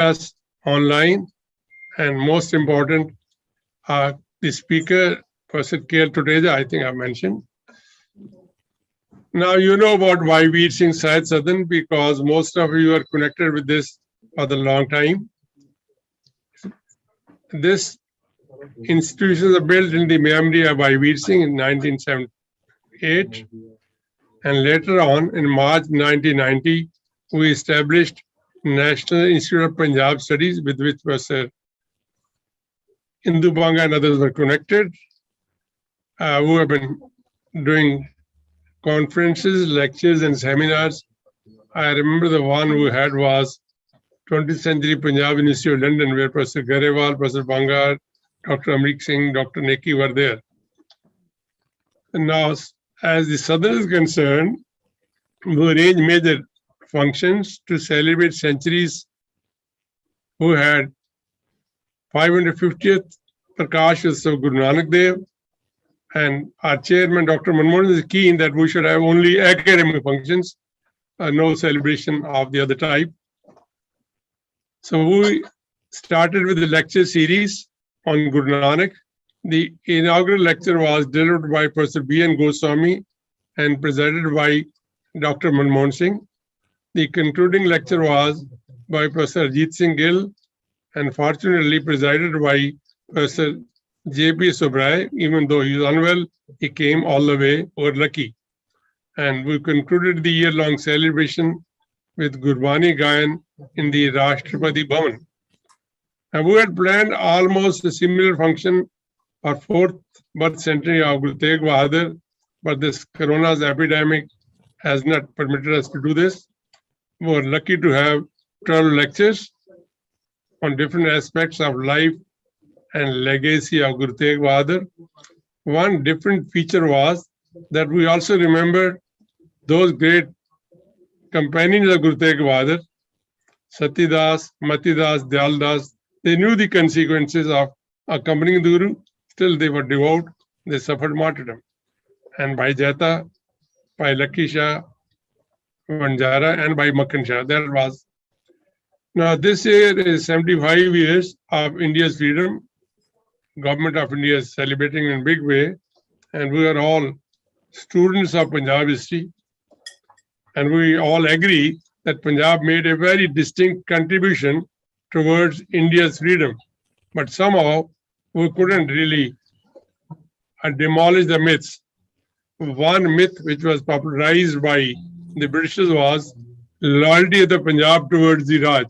us online, and most important, the speaker, Professor Tuteja, I think I mentioned. Now you know about Bhai Veer Singh Sadan because most of you are connected with this for the long time. This institutions are built in the memory of Bhai Veer Singh in 1978, and later on in March 1990, we established National Institute of Punjab Studies, with which Professor Indu, Banga and others were connected, who have been doing conferences, lectures and seminars. I remember the one we had was 20th Century Punjab University of London, where Professor Garewal, Professor Banga, Dr. Amrit Singh, Dr. Neki were there. And now, as the Southern is concerned, we arranged major functions to celebrate centuries who had 550th Prakash of Guru Nanak Dev, and our chairman, Dr. Manmohan, is keen that we should have only academic functions, no celebration of the other type. So we started with the lecture series on Guru Nanak. The inaugural lecture was delivered by Professor B.N. Goswami and presided by Dr. Manmohan Singh. The concluding lecture was by Professor Ajit Singh Gill, and fortunately presided by Professor J.P. Subrai. Even though he was unwell, he came all the way, or lucky. And we concluded the year-long celebration with Gurbani Gayan in the Rashtrapati Bhavan. And we had planned almost a similar function for 4th birth centenary of Guru Tegh Bahadur, but this corona's epidemic has not permitted us to do this. We were lucky to have 12 lectures on different aspects of life and legacy of Guru Tegh Bahadur. One different feature was that we also remembered those great companions of Guru Tegh Bahadur, Satidas, Matidas, Dayaldas. They knew the consequences of accompanying the Guru. Still, they were devout. They suffered martyrdom. And by Jeta, by Lucky Shah, Vanjara, and by Makhan Shah, that was. Now, this year is 75 years of India's freedom. Government of India is celebrating in a big way, and we are all students of Punjab history, and we all agree that Punjab made a very distinct contribution towards India's freedom. But somehow we couldn't really demolish the myths. One myth which was popularized by the Britishers was loyalty of the Punjab towards the Raj.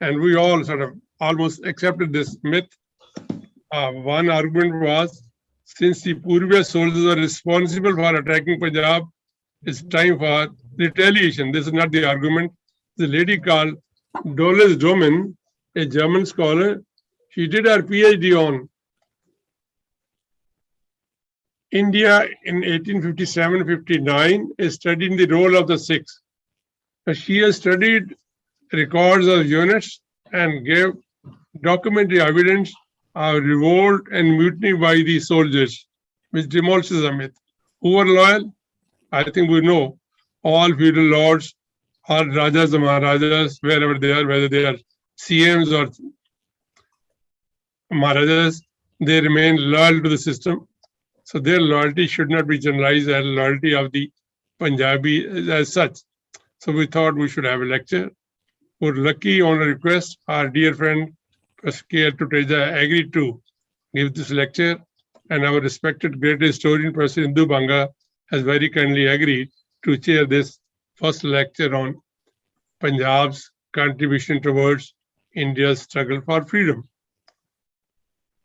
And we all sort of almost accepted this myth. One argument was, since the Purva soldiers are responsible for attacking Punjab, it's time for retaliation. This is not the argument. The lady called Doris Domen, a German scholar, she did her PhD on India in 1857-59, studying the role of the Sikhs. She has studied records of units and gave documentary evidence of revolt and mutiny by the soldiers, which demolishes the myth. Who were loyal? I think we know. All feudal lords, all Rajas and Maharajas, wherever they are, whether they are CMs or Maharajas, they remain loyal to the system. So their loyalty should not be generalized as loyalty of the Punjabi as such. So we thought we should have a lecture. We're lucky on a request. Our dear friend, Professor Tuteja, agreed to give this lecture, and our respected great historian, Professor Indu Banga, has very kindly agreed to chair this first lecture on Punjab's contribution towards India's struggle for freedom.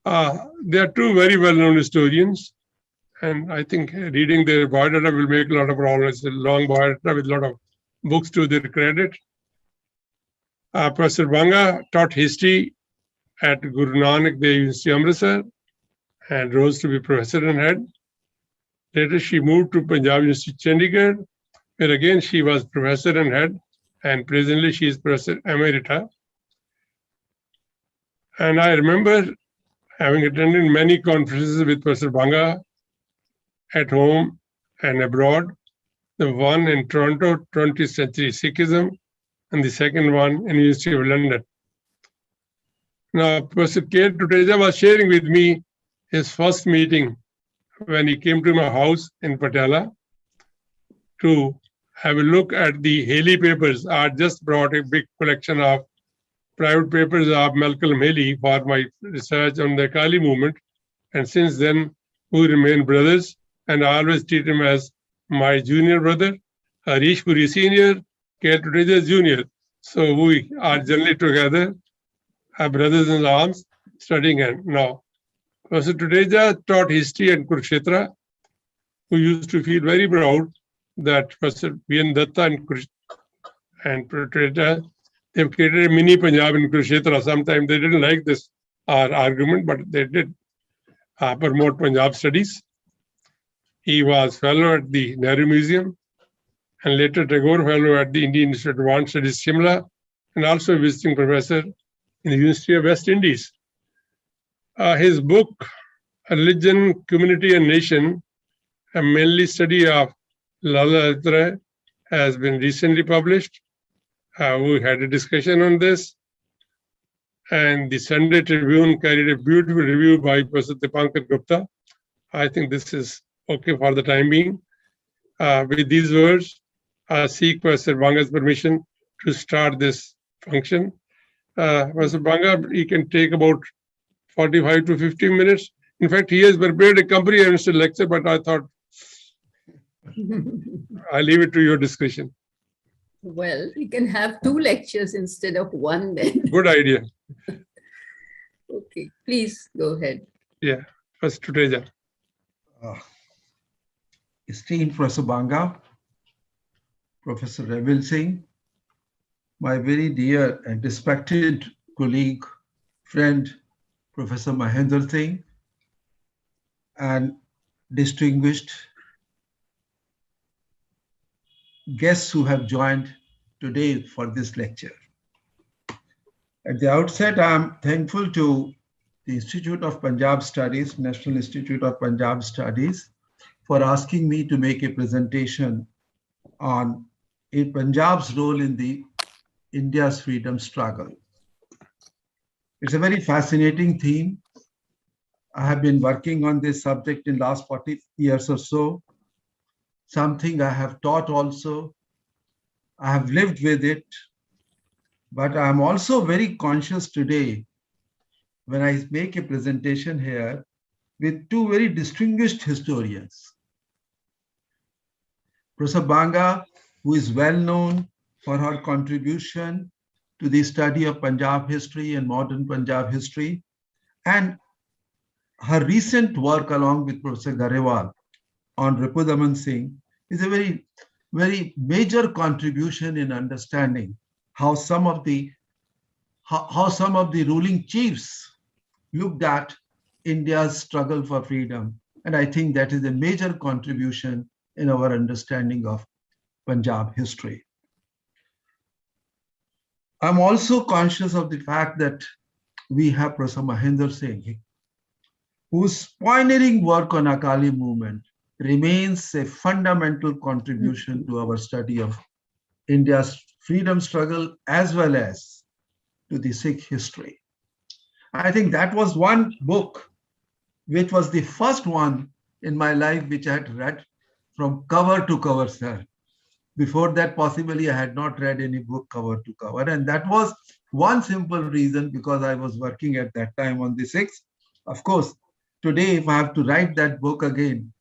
They are two very well-known historians, and I think reading their biodata will make a lot of problems. It's a long biodata with a lot of books to their credit. Professor Banga taught history at Guru Nanak Dev University, Amritsar, and rose to be professor and head. Later, she moved to Punjab University, Chandigarh, where again she was professor and head, and presently she is Professor Emerita. And I remember having attended many conferences with Professor Banga at home and abroad. The one in Toronto, 20th Century Sikhism, and the second one in University of London. Now, Professor K. Tuteja was sharing with me his first meeting when he came to my house in Patiala to have a look at the Haley papers. I had just brought a big collection of private papers of Malcolm Haley for my research on the Akali movement. And since then, we remain brothers, and I always treat him as my junior brother, Harish Puri Senior, K. Tuteja Junior. So we are generally together, our brothers in arms, studying. And now, Professor Tuteja taught history at Kurukshetra, who used to feel very proud that Professor B.N. Datta and Tuteja, they've created a mini Punjab in Kurukshetra. Sometimes they didn't like this our argument, but they did promote Punjab studies. He was fellow at the Nehru Museum and later Tagore Fellow at the Indian Institute of Advanced Studies, Shimla, and also a visiting professor in the University of West Indies. His book, Religion, Community and Nation, a mainly study of Lala Atra, has been recently published. We had a discussion on this. And the Sunday Tribune carried a beautiful review by Professor Dipankar Gupta. I think this is okay for the time being. With these words, I seek Professor Banga's permission to start this function. Professor Banga, he can take about 45 to 50 minutes. In fact, he has prepared a comprehensive lecture, but I thought I leave it to your discretion. Well, we can have 2 lectures instead of 1 then. Good idea. Okay, please go ahead. Yeah, first Tuteja. Esteemed Professor Banga, Professor Revil Singh, my very dear and respected colleague, friend, Professor Mahendra Singh, and distinguished guests who have joined today for this lecture. At the outset, I am thankful to the Institute of Punjab Studies, National Institute of Punjab Studies, for asking me to make a presentation on Punjab's role in the India's freedom struggle. It's a very fascinating theme. I have been working on this subject in the last 40 years or so. Something I have taught also. I have lived with it. But I'm also very conscious today when I make a presentation here with 2 very distinguished historians. Professor Banga, who is well known for her contribution to the study of Punjab history and modern Punjab history, and her recent work along with Professor Garewal on Ripudaman Singh is a very, very major contribution in understanding how some of the ruling chiefs looked at India's struggle for freedom. And I think that is a major contribution in our understanding of Punjab history. I'm also conscious of the fact that we have Professor Mahendra Singh, whose pioneering work on Akali movement remains a fundamental contribution to our study of India's freedom struggle as well as to the Sikh history. I think that was one book which was the first one in my life which I had read from cover to cover, sir. Before that, possibly I had not read any book cover to cover. And that was one simple reason, because I was working at that time on the Sikhs. Of course, today, if I have to write that book again,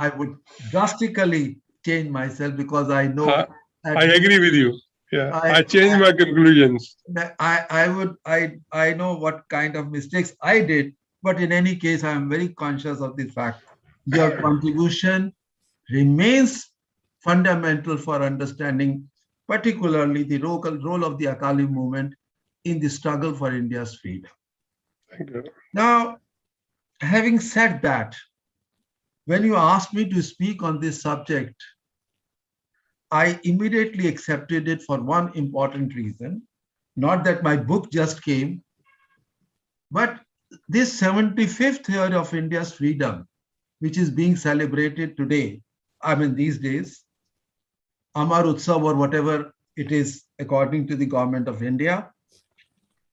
I would drastically change myself, because I know. I agree with you. Yeah, I changed my conclusions. I know what kind of mistakes I did, but in any case, I am very conscious of the fact your contribution remains fundamental for understanding, particularly the role of the Akali movement in the struggle for India's freedom. Thank you. Now, having said that, when you asked me to speak on this subject, I immediately accepted it for one important reason. Not that my book just came, but this 75th year of India's freedom, which is being celebrated today, I mean these days, Amar Utsav or whatever it is according to the government of India.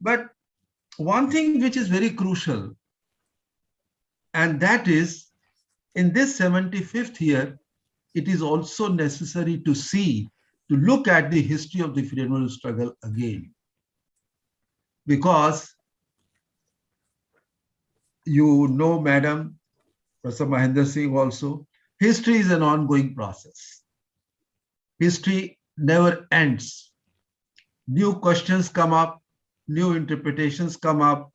But one thing which is very crucial, and that is in this 75th year, it is also necessary to look at the history of the freedom struggle again. Because you know, Madam, Professor Mahendra Singh also, history is an ongoing process. History never ends. New questions come up, new interpretations come up,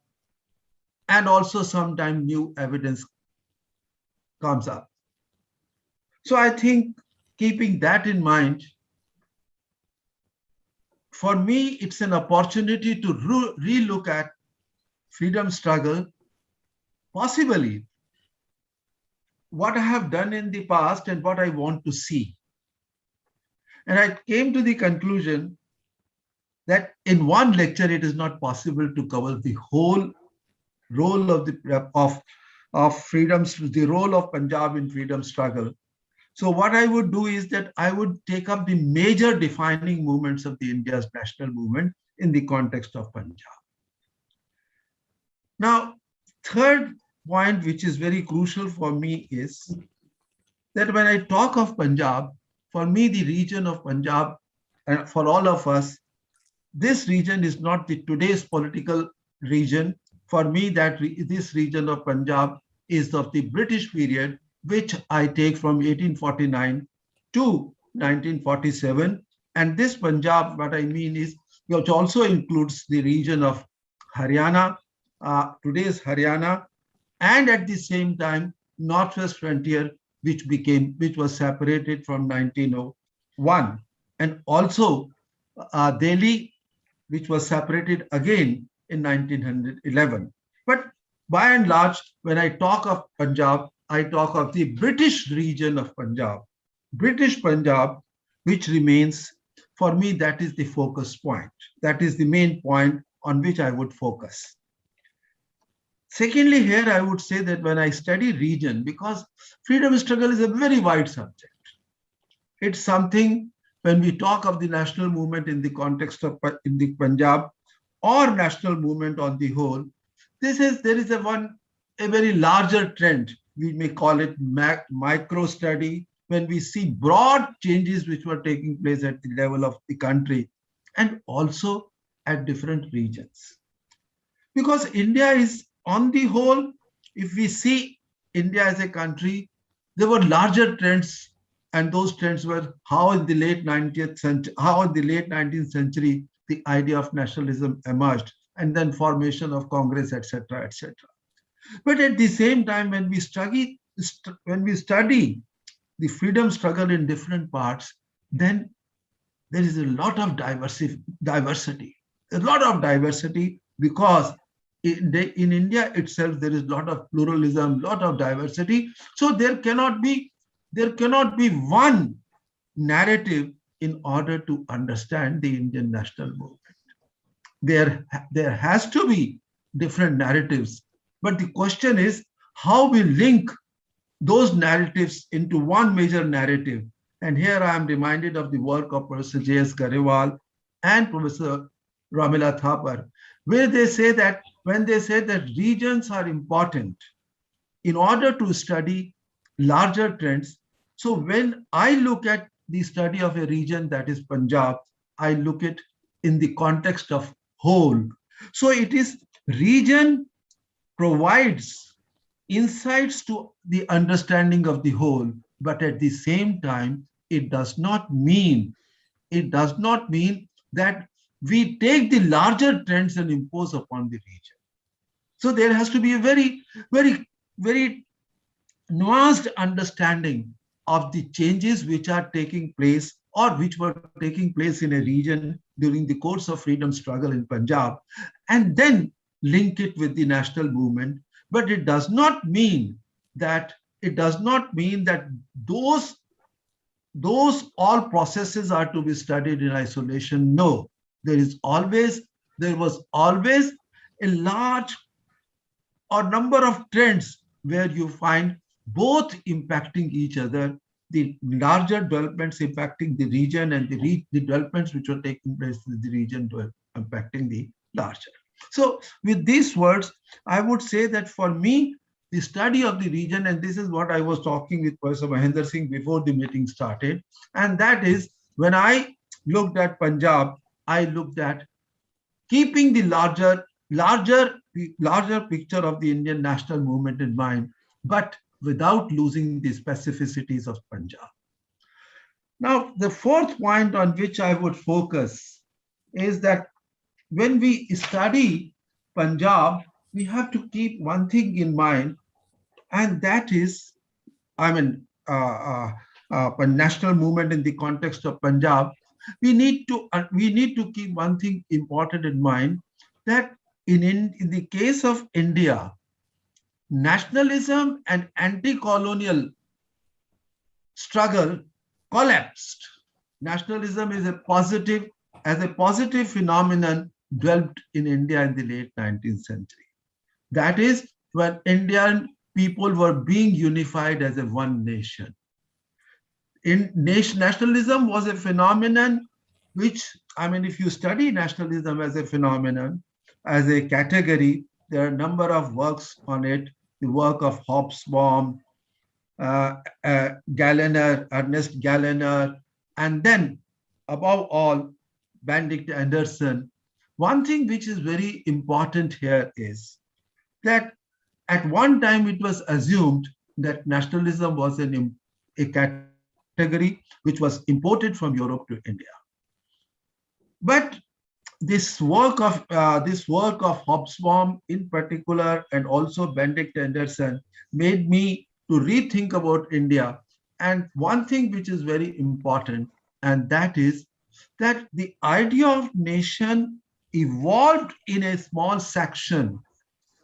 and also sometimes new evidence comes up. So I think keeping that in mind, for me, it's an opportunity to relook at freedom struggle, possibly what I have done in the past and what I want to see. And I came to the conclusion that in one lecture, it is not possible to cover the whole role of freedoms, the role of Punjab in freedom struggle. So what I would do is that I would take up the major defining movements of the India's national movement in the context of Punjab. Now, third point, which is very crucial for me, is that when I talk of Punjab, for me, the region of Punjab, and for all of us, this region is not the today's political region. For me, this region of Punjab is of the British period, which I take from 1849 to 1947. And this Punjab, what I mean is, which also includes the region of Haryana, today's Haryana, and at the same time, Northwest frontier, which was separated from 1901, and also Delhi, which was separated again in 1911. But by and large, when I talk of Punjab, I talk of the British region of Punjab. British Punjab, which remains, for me, that is the focus point. That is the main point on which I would focus. Secondly, here I would say that when I study region, because freedom struggle is a very wide subject. It's something, when we talk of the national movement in the context of in the Punjab or national movement on the whole, there is a very larger trend. We may call it micro study, when we see broad changes which were taking place at the level of the country and also at different regions. Because India is, on the whole, if we see India as a country, there were larger trends, and those trends were how in the late 19th century, the idea of nationalism emerged, and then formation of Congress, etc., etc. But at the same time, when we study the freedom struggle in different parts, then there is a lot of diversity, because in India itself, there is a lot of pluralism, lot of diversity. So there cannot be one narrative in order to understand the Indian national movement. There has to be different narratives, but the question is how we link those narratives into one major narrative. And here I am reminded of the work of Professor J.S. Garewal and Professor Ramila Thapar, where they say that when they say that regions are important in order to study larger trends. So when I look at the study of a region that is Punjab, I look at in the context of whole. So it is region provides insights to the understanding of the whole, but at the same time, it does not mean that we take the larger trends and impose upon the region. So there has to be a very, very, very nuanced understanding of the changes which are taking place or which were taking place in a region during the course of freedom struggle in Punjab, and then link it with the national movement. But it does not mean that those all processes are to be studied in isolation. No, there was always a large or number of trends where you find both impacting each other, the larger developments impacting the region and the developments which were taking place in the region impacting the larger. So with these words, I would say that for me, the study of the region, and this is what I was talking with Professor Mahendra Singh before the meeting started, and that is when I looked at Punjab, I looked at keeping the larger picture of the Indian national movement in mind, but without losing the specificities of Punjab. Now, the fourth point on which I would focus is that when we study Punjab, we have to keep one thing in mind, and that is, national movement in the context of Punjab. We need to keep one thing important in mind, that in the case of India, nationalism and anti-colonial struggle collapsed. Nationalism is a positive phenomenon developed in India in the late 19th century. That is when Indian people were being unified as a one nation. Nationalism was a phenomenon which, if you study nationalism as a phenomenon, as a category, there are a number of works on it. The work of Hobsbawm, Galliner, Ernest Galliner, and then above all, Benedict Anderson. One thing which is very important here is that at one time it was assumed that nationalism was a category which was imported from Europe to India. But this work of Hobsbawm in particular, and also Benedict Anderson, made me to rethink about India. And one thing which is very important, and that is that the idea of nation evolved in a small section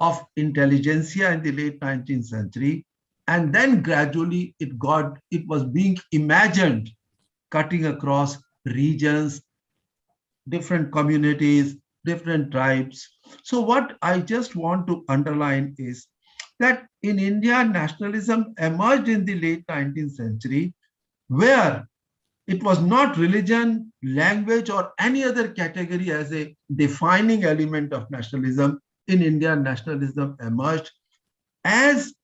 of intelligentsia in the late 19th century, and then gradually it was being imagined cutting across regions, different communities, different tribes. So what I just want to underline is that in India, nationalism emerged in the late 19th century, where it was not religion, language, or any other category as a defining element of nationalism. In India, nationalism emerged as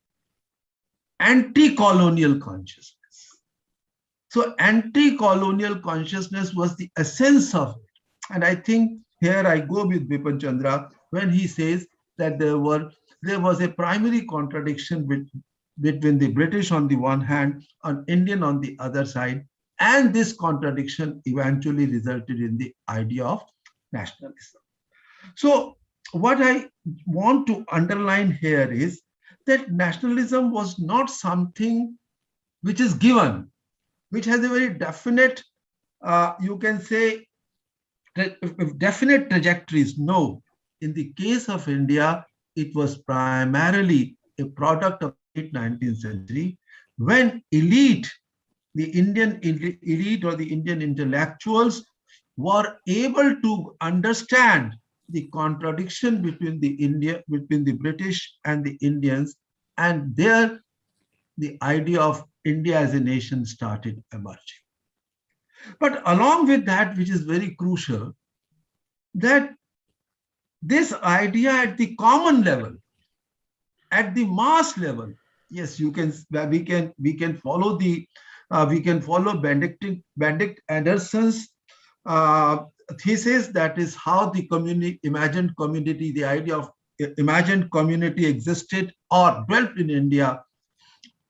anti-colonial consciousness. So anti-colonial consciousness was the essence of it. And I think here I go with Bipin Chandra when he says that there was a primary contradiction between the British on the one hand and Indian on the other side. And this contradiction eventually resulted in the idea of nationalism. So what I want to underline here is that nationalism was not something which is given, which has a very definite, you can say, definite trajectories. No, in the case of India, it was primarily a product of the late 19th century when the Indian elite or the Indian intellectuals were able to understand the contradiction between the British and the Indians, and there the idea of India as a nation started emerging. But along with that, which is very crucial, that this idea at the common level, at the mass level, yes, we can follow Benedict Anderson's thesis. That is how the imagined community, the idea of imagined community existed or dwelt in India.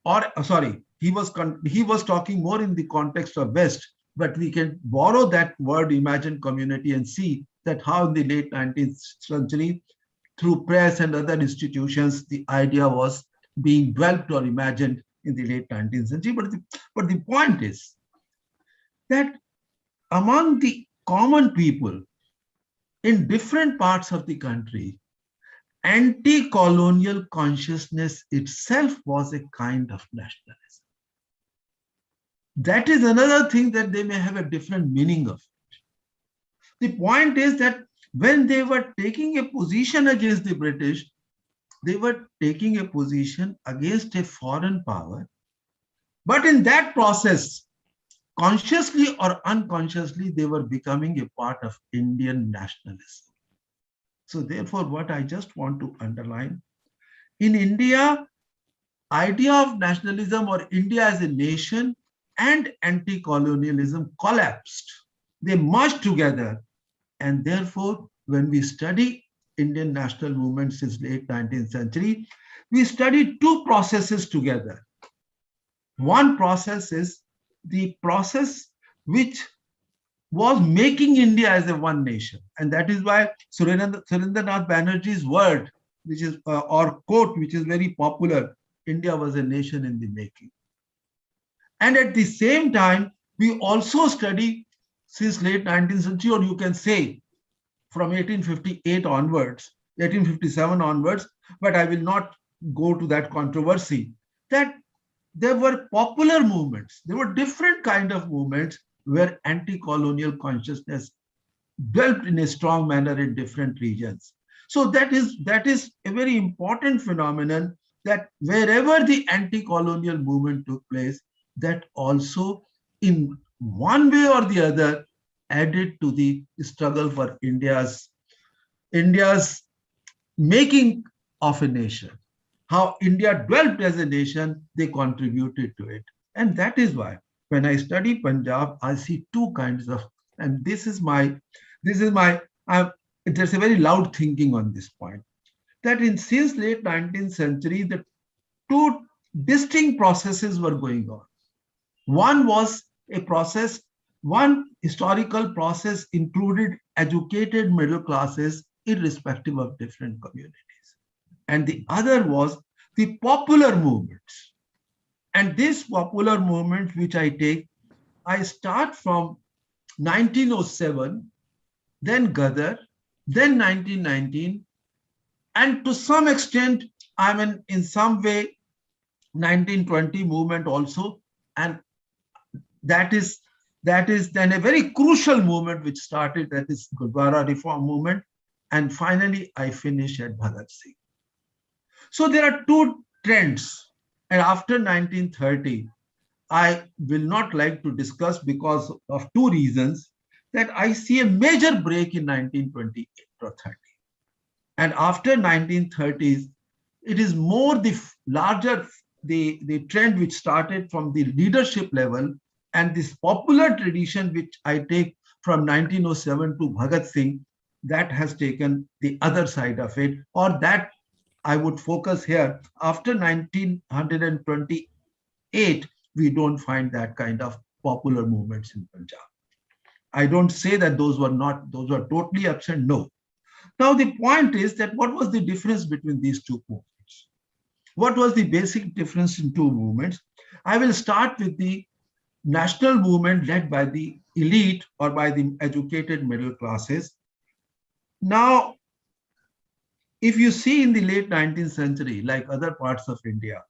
Or sorry, he was talking more in the context of West, but we can borrow that word imagined community and see that how in the late 19th century, through press and other institutions, the idea was being developed or imagined in the late 19th century. But the point is that among the common people in different parts of the country, anti-colonial consciousness itself was a kind of nationalism. That is another thing that they may have a different meaning of. The point is that when they were taking a position against the British, they were taking a position against a foreign power. But in that process, consciously or unconsciously, they were becoming a part of Indian nationalism. So therefore, what I just want to underline, in India, idea of nationalism or India as a nation and anti-colonialism collapsed. They merged together. And therefore, when we study Indian national movement since late 19th century, we study two processes together. One process is the process which was making India as a one nation. And that is why Surendranath Banerjee's word, which is, or quote, which is very popular, India was a nation in the making. And at the same time, we also study since late 19th century, or you can say from 1858 onwards, 1857 onwards, but I will not go to that controversy, that there were popular movements. There were different kind of movements where anti-colonial consciousness dwelt in a strong manner in different regions. So that is a very important phenomenon, that wherever the anti-colonial movement took place, that also in one way or the other added to the struggle for India's making of a nation. How India dwelt as a nation, they contributed to it. And that is why when I study Punjab, I see two kinds of, and there's a very loud thinking on this point, that since late 19th century, the two distinct processes were going on. One was a process, one historical process included educated middle classes irrespective of different communities. And the other was the popular movements. And this popular movement, which I start from 1907, then Gadar, then 1919, and to some extent, in some way, 1920 movement also. And that is then a very crucial movement which started, that is Gurdwara Reform movement. And finally, I finish at Bhagat Singh. So there are two trends. And after 1930, I will not like to discuss because of two reasons, that I see a major break in 1928 or 30. And after 1930s, it is more the larger, the trend which started from the leadership level, and this popular tradition which I take from 1907 to Bhagat Singh, that has taken the other side of it, or that I would focus here. After 1928, we don't find that kind of popular movements in Punjab. I don't say that those were totally absent, no. Now the point is that what was the difference between these two movements? What was the basic difference in two movements? I will start with the national movement led by the elite or by the educated middle classes. Now, if you see in the late 19th century, like other parts of India,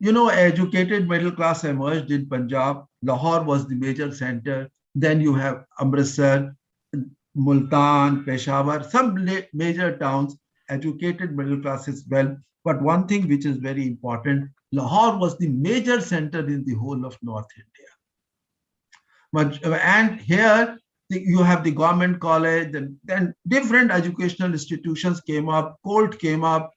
educated middle class emerged in Punjab. Lahore was the major center. Then you have Amritsar, Multan, Peshawar, some major towns, educated middle class as well. But one thing which is very important, Lahore was the major center in the whole of North India. And here you have the government college, and then different educational institutions came up, court came up.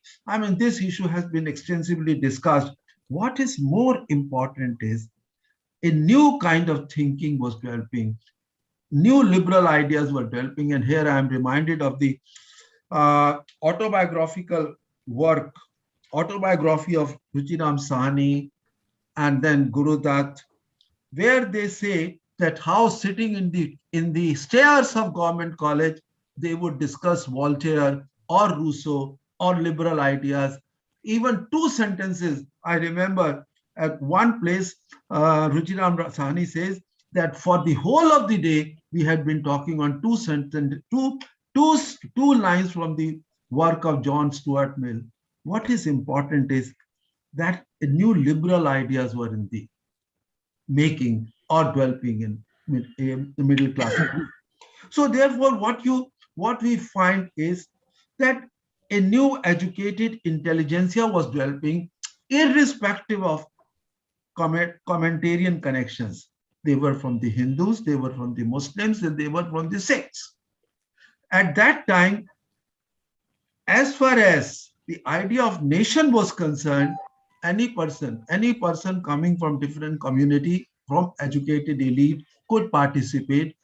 This issue has been extensively discussed. What is more important is a new kind of thinking was developing. New liberal ideas were developing. And here I am reminded of the autobiographical work, autobiography of Ruchiram Sahni and then Guru Dutt, where they say that how sitting in the stairs of government college, they would discuss Voltaire or Rousseau or liberal ideas. Even two sentences, I remember at one place, Ruchiram Sahni says that for the whole of the day, we had been talking on two lines from the work of John Stuart Mill. What is important is that new liberal ideas were in the making or developing in the middle class. So therefore, what we find is that a new educated intelligentsia was developing, irrespective of commentarian connections. They were from the Hindus, they were from the Muslims, and they were from the Sikhs. At that time, as far as the idea of nation was concerned, any person coming from different community, from educated elite, could participate.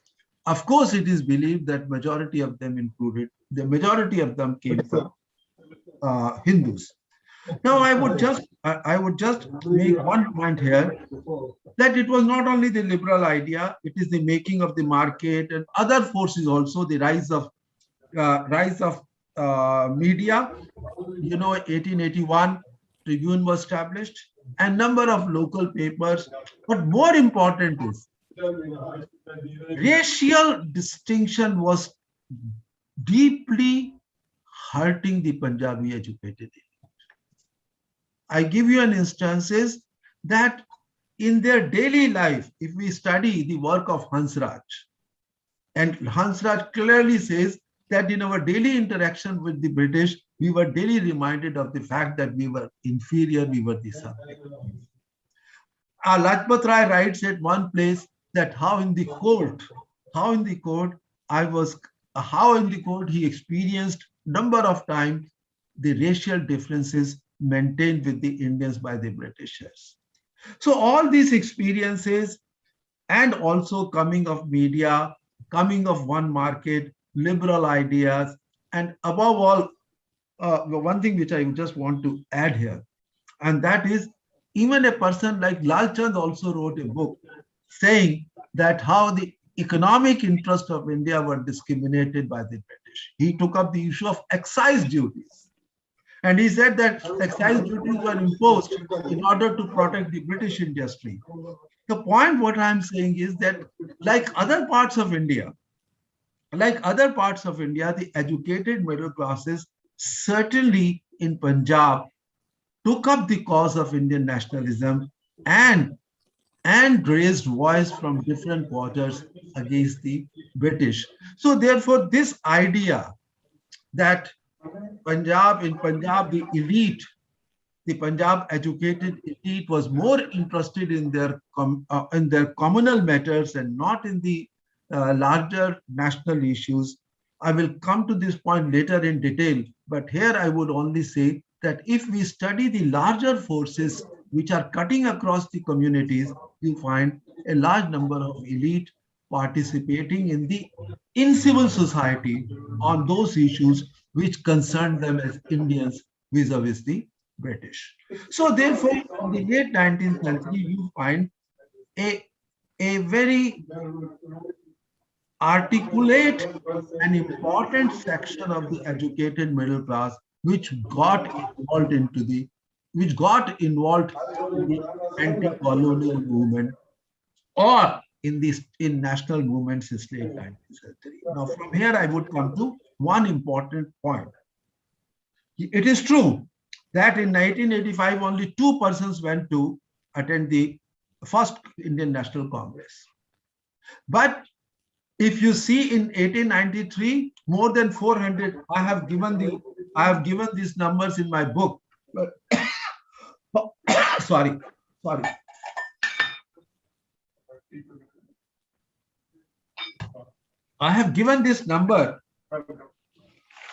Of course, it is believed that majority of them came from Hindus. Now, I would just make one point here, that it was not only the liberal idea, it is the making of the market and other forces also, the rise of media. 1881, Tribune was established, and number of local papers. But more important is, racial distinction was deeply hurting the Punjabi educated elite. I give you an instances that in their daily life, if we study the work of Hansraj, and Hansraj clearly says that in our daily interaction with the British, we were daily reminded of the fact that we were inferior, we were the subject. Lajpat Rai writes at one place that how in the court he experienced number of times the racial differences maintained with the Indians by the Britishers. So all these experiences, and also coming of media, coming of one market, liberal ideas, and above all, one thing which I just want to add here, and that is, even a person like Lal Chand also wrote a book saying that how the economic interests of India were discriminated by the British. He took up the issue of excise duties. And he said that excise duties were imposed in order to protect the British industry. The point what I'm saying is that like other parts of India, the educated middle classes certainly in Punjab took up the cause of Indian nationalism and raised voice from different quarters against the British. So therefore, this idea that in Punjab, the elite, the Punjab educated elite was more interested in their communal matters and not in the larger national issues. I will come to this point later in detail, but here I would only say that if we study the larger forces which are cutting across the communities, you find a large number of elite participating in civil society on those issues which concern them as Indians vis-a-vis the British. So therefore, in the late 19th century, you find a very articulate and important section of the educated middle class which got involved in the anti-colonial movement or in national movements since late 19th century. Now, from here, I would come to one important point. It is true that in 1985, only 2 persons went to attend the first Indian National Congress. But if you see in 1893, more than 400, I have given these numbers in my book. Sorry. I have given this number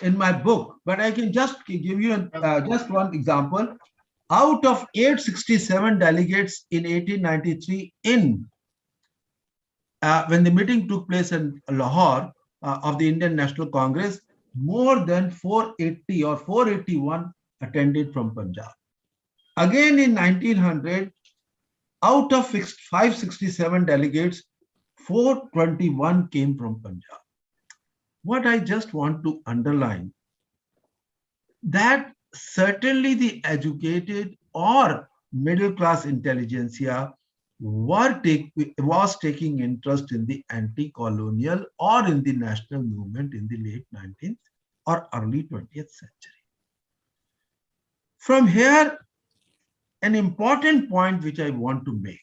in my book, but I can just give you just one example. Out of 867 delegates in 1893 when the meeting took place in Lahore of the Indian National Congress, more than 480 or 481 attended from Punjab. Again in 1900, out of 567 delegates, 421 came from Punjab. What I just want to underline, that certainly the educated or middle class intelligentsia was taking interest in the anti-colonial or in the national movement in the late 19th or early 20th century. From here, an important point which I want to make.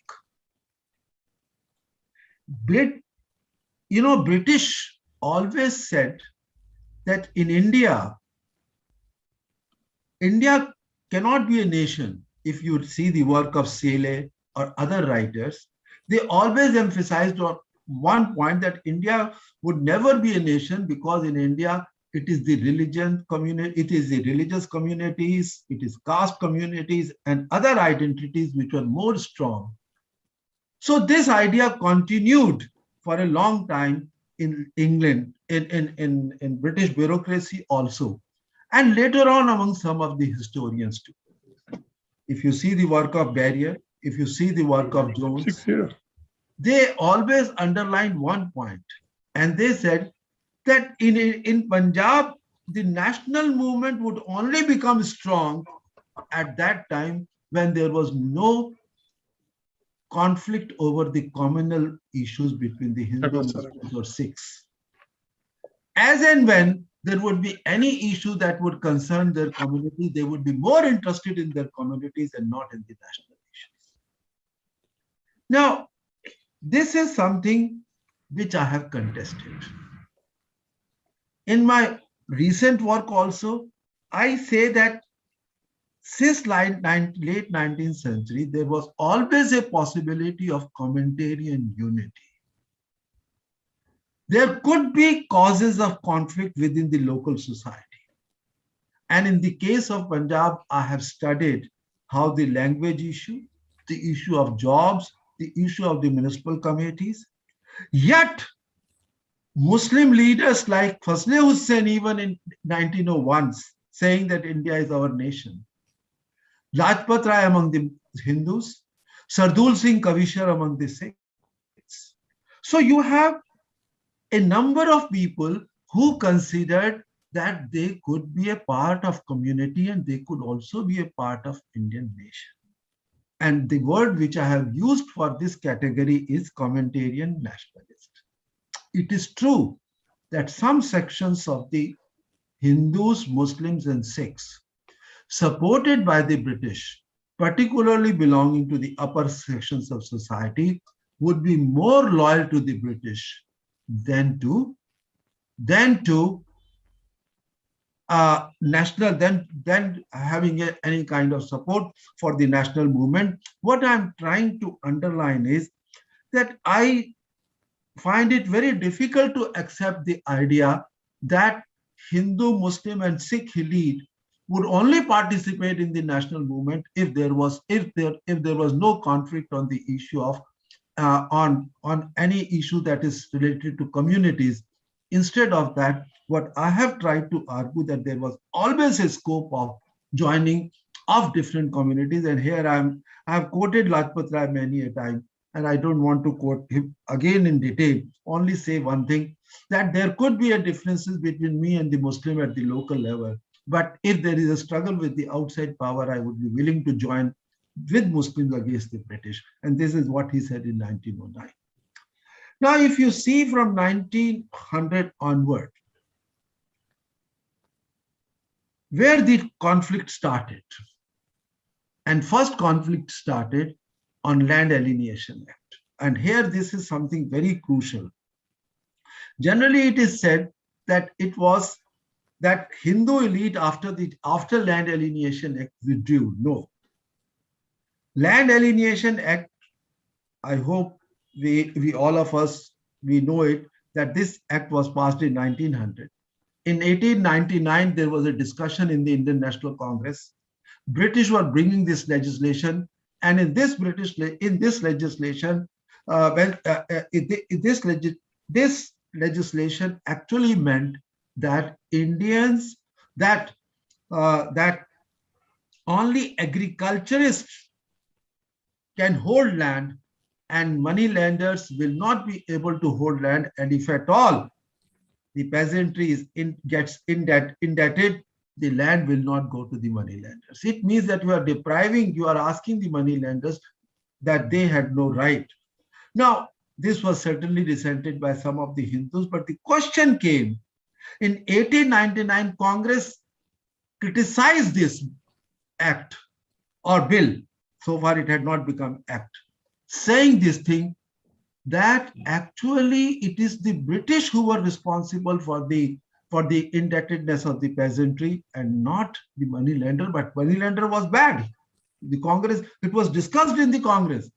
British always said that in India cannot be a nation. If you see the work of Sele or other writers, they always emphasized on one point, that India would never be a nation because in India it is the religion community, it is the religious communities, it is caste communities and other identities which were more strong. So this idea continued for a long time in England, in British bureaucracy also, and later on among some of the historians too. If you see the work of Barrier, if you see the work of Jones, they always underlined one point, and they said that in Punjab, the national movement would only become strong at that time when there was no conflict over the communal issues between the Hindus or Sikhs. As and when there would be any issue that would concern their community, they would be more interested in their communities and not in the national issues. Now, this is something which I have contested. In my recent work also, I say that since late 19th century, there was always a possibility of communitarian unity. There could be causes of conflict within the local society. And in the case of Punjab, I have studied how the language issue, the issue of jobs, the issue of the municipal committees, yet Muslim leaders like Fazle Hussain, even in 1901, saying that India is our nation, Lajpat Rai among the Hindus, Sardul Singh Kavishar among the Sikhs. So you have a number of people who considered that they could be a part of community and they could also be a part of Indian nation. And the word which I have used for this category is communitarian nationalist. It is true that some sections of the Hindus, Muslims, and Sikhs, supported by the British, particularly belonging to the upper sections of society, would be more loyal to the British than to having any kind of support for the national movement. What I'm trying to underline is that I find it very difficult to accept the idea that Hindu, Muslim, and Sikh elite would only participate in the national movement if there was no conflict on the issue of on any issue that is related to communities. Instead of that, what I have tried to argue that there was always a scope of joining of different communities. And here I have quoted Lajpat Rai many a time, and I don't want to quote him again in detail, only say one thing, that there could be a differences between me and the Muslim at the local level. But if there is a struggle with the outside power, I would be willing to join with Muslims against the British. And this is what he said in 1909. Now, if you see from 1900 onward, where the conflict started, and first conflict started on Land Alienation Act. And here, this is something very crucial. Generally, it is said that it was that Hindu elite after Land Alienation Act withdrew. No. Land Alienation Act, I hope we all of us, we know it, that this act was passed in 1900. In 1899, there was a discussion in the Indian National Congress. British were bringing this legislation, and in this legislation, this legislation actually meant that Indians, that only agriculturists can hold land, and money lenders will not be able to hold land. And if at all the peasantry gets indebted, the land will not go to the money lenders. It means that you are asking the money lenders that they had no right. Now, this was certainly resented by some of the Hindus, but the question came in 1899, Congress criticized this act or bill. So far, it had not become act, saying this thing, that actually it is the British who were responsible for the indebtedness of the peasantry and not the money lender. But money lender was bad. The Congress, it was discussed in the Congress.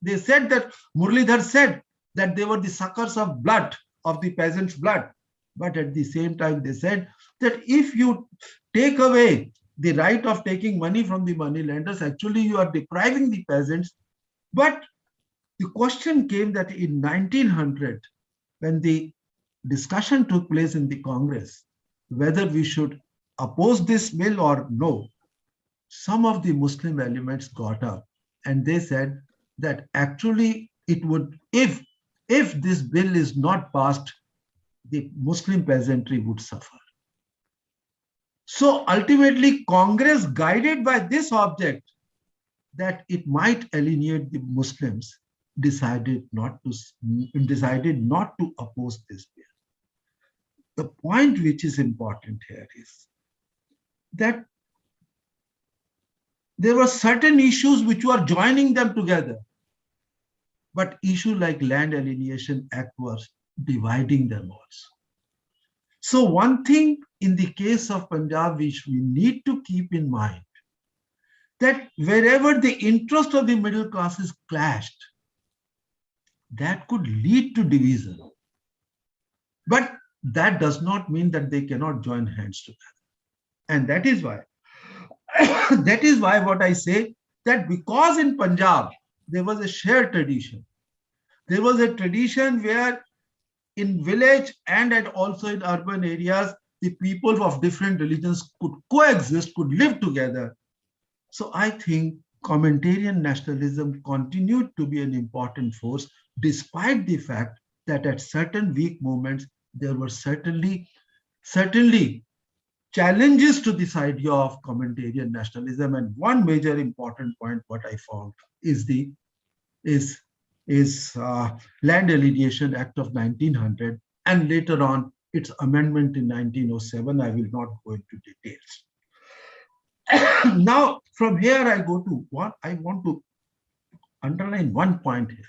They said that Muralidhar said that they were the suckers of blood, of the peasants' blood. But at the same time, they said that if you take away the right of taking money from the money lenders, actually you are depriving the peasants. But the question came that in 1900, when the discussion took place in the Congress, whether we should oppose this bill or no, some of the Muslim elements got up and they said that actually it would, if this bill is not passed, the Muslim peasantry would suffer. So ultimately, Congress, guided by this object that it might alienate the Muslims, decided not to oppose this bill. The point which is important here is that there were certain issues which were joining them together, but issue like Land Alienation Act was dividing them also. So one thing in the case of Punjab which we need to keep in mind, that wherever the interest of the middle classes clashed, that could lead to division. But that does not mean that they cannot join hands together. And that is why, what I say, that because in Punjab, there was a shared tradition. There was a tradition where in village and also in urban areas, the people of different religions could coexist, could live together. So I think communitarian nationalism continued to be an important force, despite the fact that at certain weak moments, there were certainly challenges to this idea of communitarian nationalism. And one major important point, what I found, is Land Alienation Act of 1900, and later on its amendment in 1907. I will not go into details. Now, from here I go to what I want to underline one point here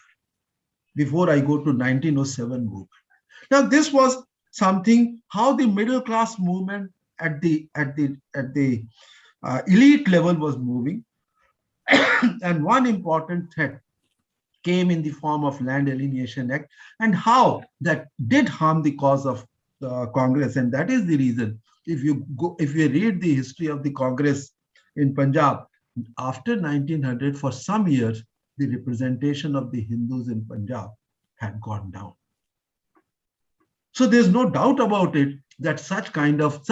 before I go to 1907 movement. Now, this was something how the middle class movement at the elite level was moving, and one important threat came in the form of Land Alienation Act, and how that did harm the cause of the Congress. And that is the reason, if you read the history of the Congress in Punjab, after 1900, for some years, the representation of the Hindus in Punjab had gone down. So there's no doubt about it that such kind of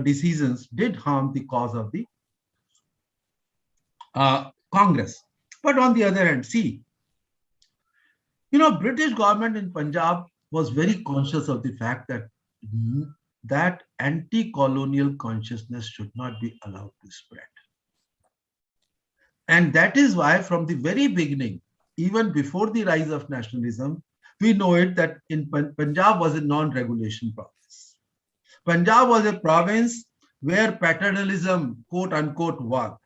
decisions did harm the cause of the Congress. But on the other hand, see, British government in Punjab was very conscious of the fact that anti-colonial consciousness should not be allowed to spread. And that is why from the very beginning, even before the rise of nationalism, we know it that in Punjab was a non-regulation province. Punjab was a province where paternalism, quote unquote, worked.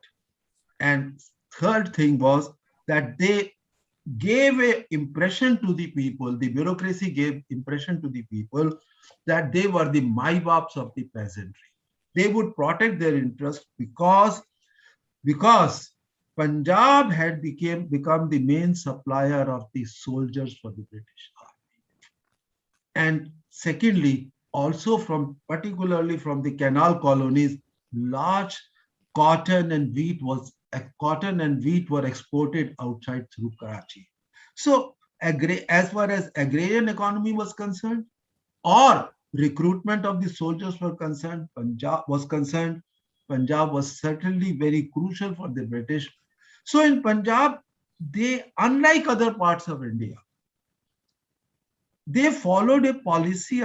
And third thing was that they gave an impression to the people, the bureaucracy gave impression to the people that they were the my-baps of the peasantry. They would protect their interests because Punjab had become the main supplier of the soldiers for the British Army. And secondly, also particularly from the canal colonies, large cotton and wheat were exported outside through Karachi. So as far as agrarian economy was concerned, or recruitment of the soldiers were concerned, Punjab was certainly very crucial for the British. So in Punjab, they, unlike other parts of India, they followed a policy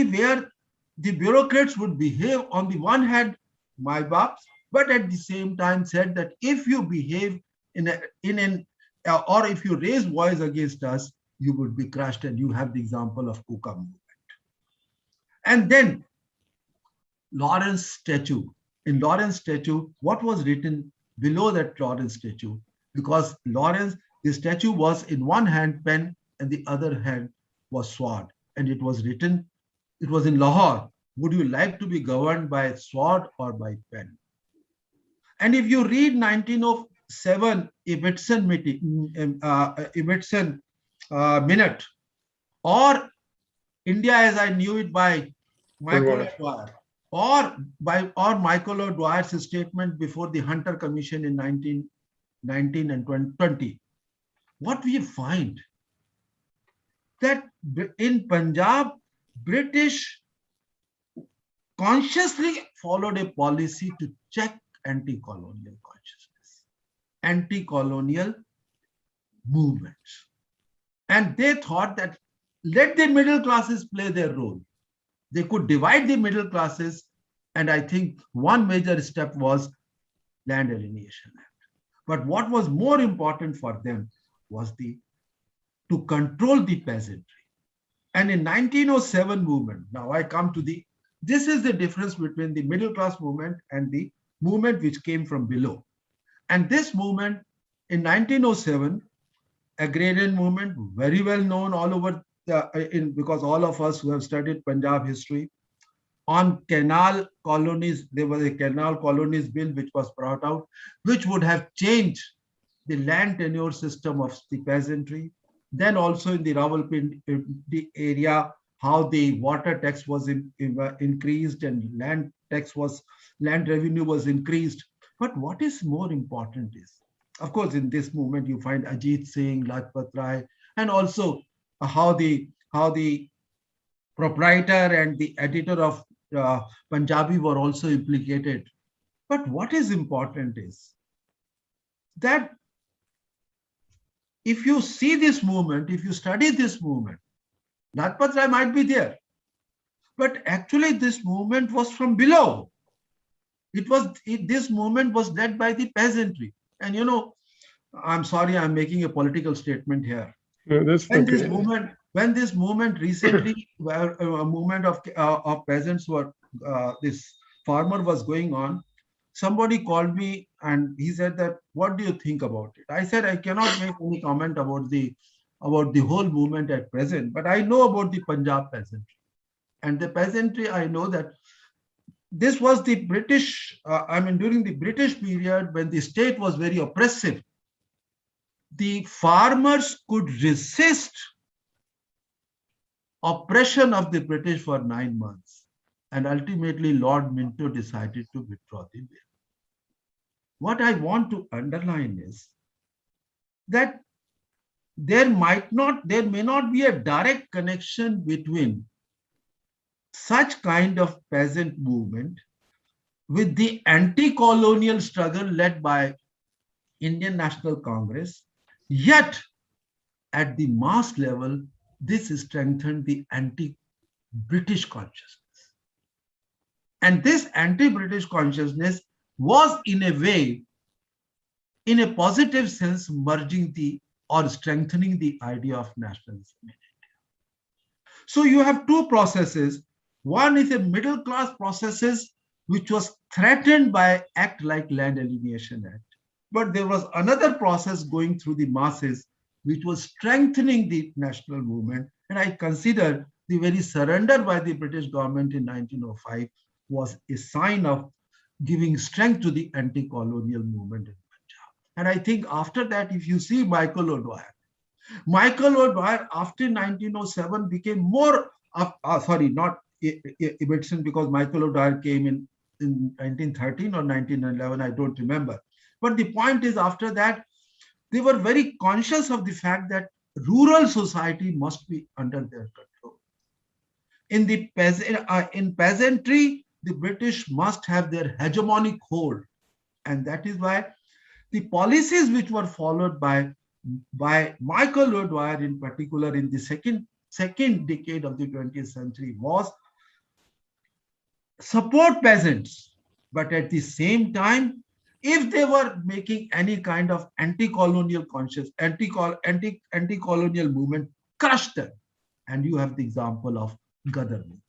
where the bureaucrats would behave on the one hand, my baps, but at the same time said that if you behave or if you raise voice against us, you would be crushed. And you have the example of Kuka movement. And then Lawrence statue. In Lawrence statue, what was written below that Lawrence statue? Because the statue was in one hand pen and the other hand was sword. And it was written, it was in Lahore, would you like to be governed by sword or by pen? And if you read 1907 Emerson minute, or India as I knew it by Michael O'Dwyer, or Michael O'Dwyer's statement before the Hunter Commission in 1919 and 2020, what we find that in Punjab, British consciously followed a policy to check anti-colonial consciousness, anti-colonial movements. And they thought that let the middle classes play their role. They could divide the middle classes. And I think one major step was Land Alienation Act. But what was more important for them was to control the peasantry. And in 1907 movement, now I come to this is the difference between the middle class movement and the movement which came from below. And this movement in 1907, agrarian movement, very well known all over because all of us who have studied Punjab history, on canal colonies, there was a canal colonies bill which was brought out, which would have changed the land tenure system of the peasantry. Then also in the Rawalpindi area, how the water tax was increased and land revenue was increased. But what is more important is, of course, in this movement you find Ajit Singh, Lajpat Rai, and also how the proprietor and the editor of Punjabi were also implicated. But what is important is that if you see this movement, if you study this movement, Lajpat Rai might be there, but actually this movement was from below. This movement was led by the peasantry. And you know, I'm sorry, I'm making a political statement here. No, When this movement recently, where a movement of peasants were, this farmer was going on, somebody called me and he said that, what do you think about it? I said, I cannot make any comment about the whole movement at present, but I know about the Punjab peasantry. And the peasantry, I know that this was the British, during the British period when the state was very oppressive, the farmers could resist oppression of the British for 9 months. And ultimately, Lord Minto decided to withdraw the bill. What I want to underline is that there may not be a direct connection between such kind of peasant movement with the anti-colonial struggle led by Indian National Congress. Yet, at the mass level, this strengthened the anti-British consciousness. And this anti-British consciousness was in a way, in a positive sense, merging or strengthening the idea of nationalism in India. So you have two processes. One is a middle class processes which was threatened by act like Land Alienation Act. But there was another process going through the masses which was strengthening the national movement. And I consider the very surrender by the British government in 1905 was a sign of giving strength to the anti-colonial movement in Punjab. And I think after that, if you see Michael O'Dwyer after 1907 became more, not Ibbotson, because Michael O'Dwyer came in 1913 or 1911, I don't remember. But the point is, after that, they were very conscious of the fact that rural society must be under their control. In peasantry, the British must have their hegemonic hold. And that is why the policies which were followed by Michael O'Dwyer in particular in the second decade of the 20th century was support peasants, but at the same time, if they were making any kind of anti-colonial anti-colonial movement, crush them. And you have the example of Ghadar movement.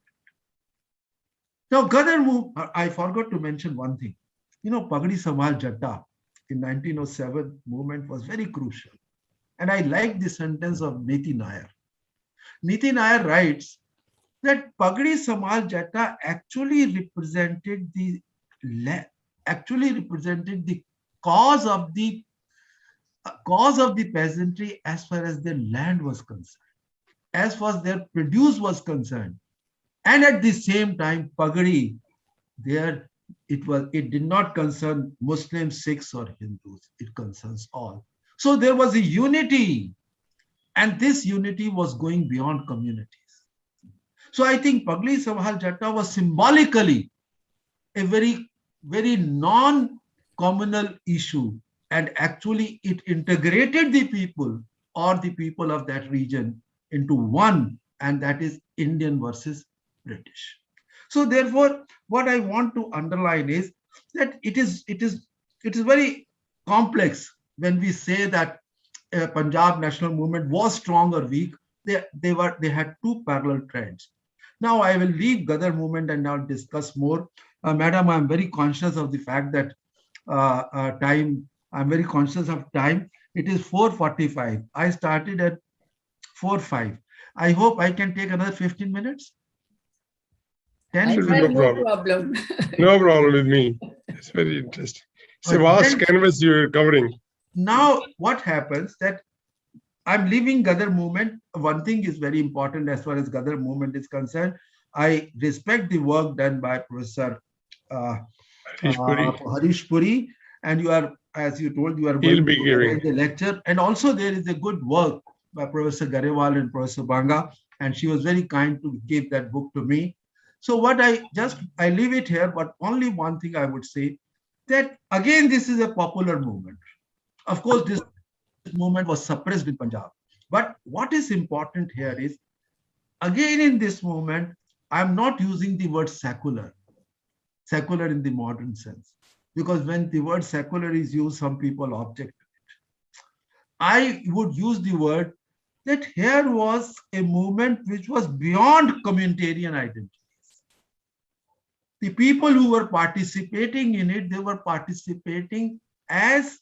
Now, Ghadar movement, I forgot to mention one thing. You know, Pagdi Sambhal Jatta in 1907 movement was very crucial. And I like the sentence of Niti Nair. Niti Nair writes that Pagdi Sambhal Jatta actually represented the cause of the a cause of the peasantry as far as their land was concerned, as far as their produce was concerned. And at the same time, pagadi, there it did not concern Muslims, Sikhs, or Hindus. It concerns all. So there was a unity, and this unity was going beyond communities. So I think Pagdi Sawal Jatta was symbolically a very, very non-communal issue, and actually it integrated the people or the people of that region into one, and that is Indian versus British. So therefore, what I want to underline is that it is very complex when we say that Punjab national movement was strong or weak. They had two parallel trends. Now I will leave Gadar movement and now discuss more. Madam, I'm very conscious of the fact that time. I'm very conscious of time. It is 4:45. I started at 4:05. I hope I can take another 15 minutes. 10 I Absolutely have no no problem. problem. No problem with me. It's very interesting. It's a vast canvas you're covering. Now, what happens that I'm leaving Gadar movement. One thing is very important as far as Gadar movement is concerned. I respect the work done by Professor Harish Puri, and you are, as you told, you are He'll going be to giving arrange the lecture. And also there is a good work by Professor Garewal and Professor Banga, and she was very kind to give that book to me. So what I leave it here, but only one thing I would say, that again, this is a popular movement. Of course, this movement was suppressed in Punjab. But what is important here is, again in this movement, I'm not using the word secular in the modern sense. Because when the word secular is used, some people object to it. I would use the word that here was a movement which was beyond communitarian identities. The people who were participating in it, they were participating as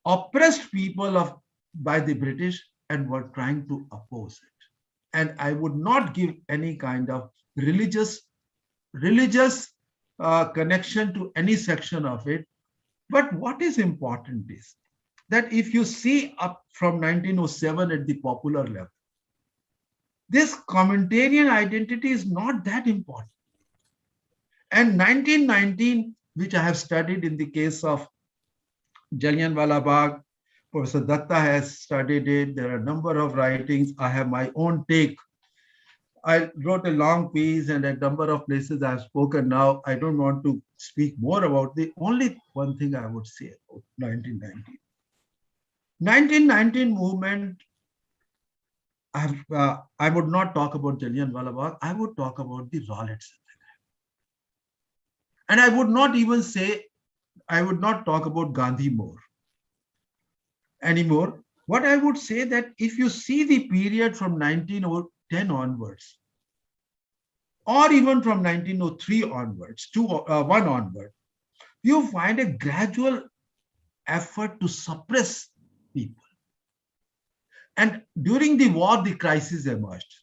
oppressed people by the British and were trying to oppose it. And I would not give any kind of religious connection to any section of it. But what is important is that if you see up from 1907 at the popular level, this communitarian identity is not that important. And 1919, which I have studied in the case of Jallianwala Bagh, Professor Datta has studied it. There are a number of writings. I have my own take. I wrote a long piece and a number of places I have spoken now. I don't want to speak more about the only one thing I would say about 1919. 1919 movement, I would not talk about Jallianwala Bagh. I would talk about the Rowlatt Satyagraha. And I would not even say, I would not talk about Gandhi anymore. What I would say that if you see the period from 1910 onwards, or even from 1903 onwards, 1 onward, you find a gradual effort to suppress people. And during the war, the crisis emerged.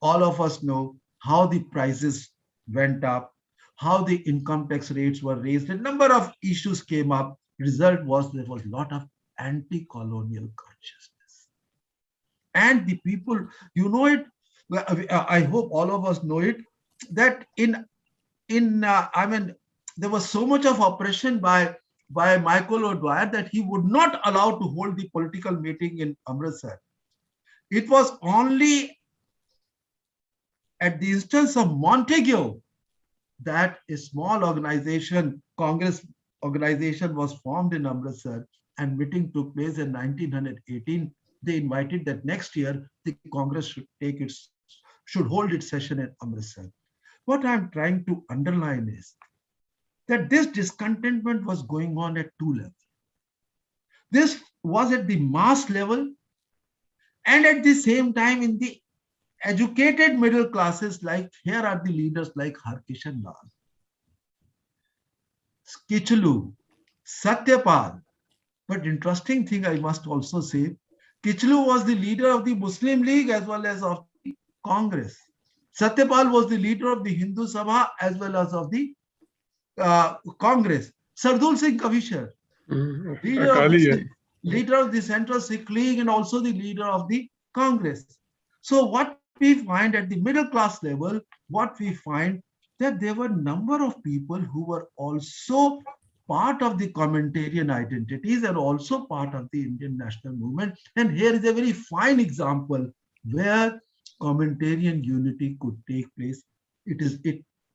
All of us know how the prices went up, how the income tax rates were raised. A number of issues came up. Result was there was a lot of anti-colonial consciousness. And the people, you know it, I hope all of us know it, that there was so much of oppression by Michael O'Dwyer that he would not allow to hold the political meeting in Amritsar. It was only at the instance of Montague that a small organization, Congress organization, was formed in Amritsar, and meeting took place in 1918. They invited that next year the Congress should hold its session in Amritsar. What I'm trying to underline is that this discontentment was going on at two levels. This was at the mass level, and at the same time in the educated middle classes, like here are the leaders like Harkishan Lal, Kichlu, Satyapal. But interesting thing I must also say, Kichlu was the leader of the Muslim League as well as of the Congress. Satyapal was the leader of the Hindu Sabha as well as of the Congress. Sardul Singh Kavishar, leader of the leader of the Central Sikh League, and also the leader of the Congress. So what we find at the middle class level, what we find that there were a number of people who were also part of the communitarian identities and also part of the Indian national movement. And here is a very fine example where communitarian unity could take place. It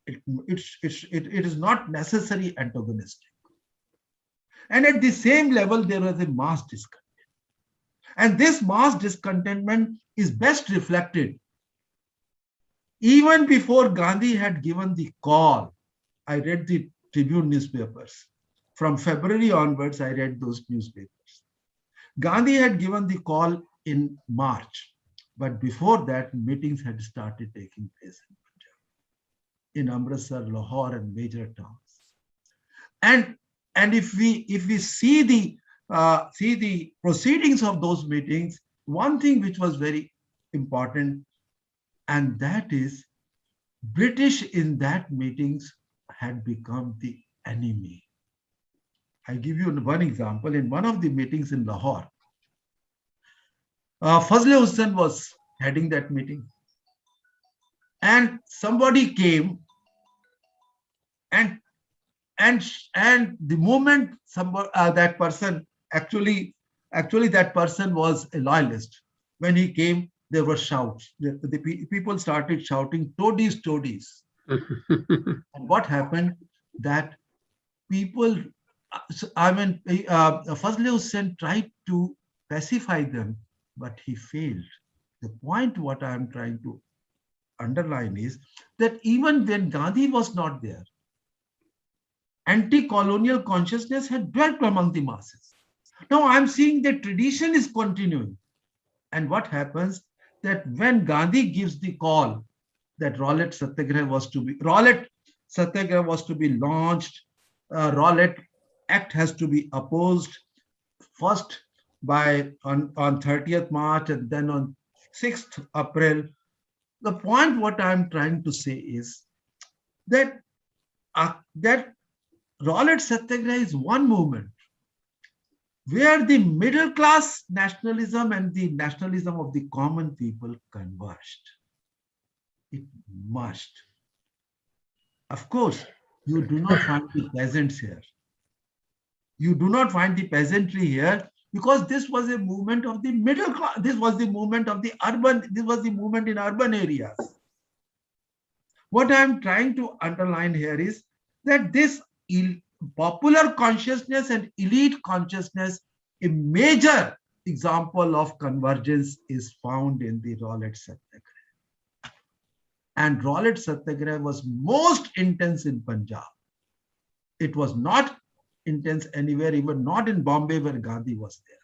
is not necessarily antagonistic. And at the same level, there was a mass discontent. And this mass discontentment is best reflected even before Gandhi had given the call. I read the Tribune newspapers. From February onwards, I read those newspapers. Gandhi had given the call in March, but before that, meetings had started taking place in Punjab, in Amritsar, Lahore, and major towns. And if we see the proceedings of those meetings, one thing which was very important, and that is British in that meetings had become the enemy. I give you one example. In one of the meetings in Lahore, Fazle Hussain was heading that meeting, and somebody came, and the moment somebody that person actually that person was a loyalist. When he came, there were shouts. The people started shouting, "Toadies, toadies!" And what happened? That people, Fazle Hussain tried to pacify them, but he failed. The point what I am trying to underline is that even when Gandhi was not there, anti-colonial consciousness had dwelt among the masses. Now I'm seeing the tradition is continuing. And what happens that when Gandhi gives the call that Rowlatt Satyagraha was to be launched, Rowlatt Act has to be opposed first on 30th March and then on 6th April. The point what I'm trying to say is that Rowlatt Satyagraha is one movement where the middle class nationalism and the nationalism of the common people converged. It must. Of course, you do not find the peasants here. You do not find the peasantry here because this was a movement of the middle class. This was the movement of the urban. This was the movement in urban areas. What I'm trying to underline here is that this popular consciousness and elite consciousness, a major example of convergence is found in the Rowlatt Satyagraha. And Rowlatt Satyagraha was most intense in Punjab. It was not intense anywhere, even not in Bombay where Gandhi was there.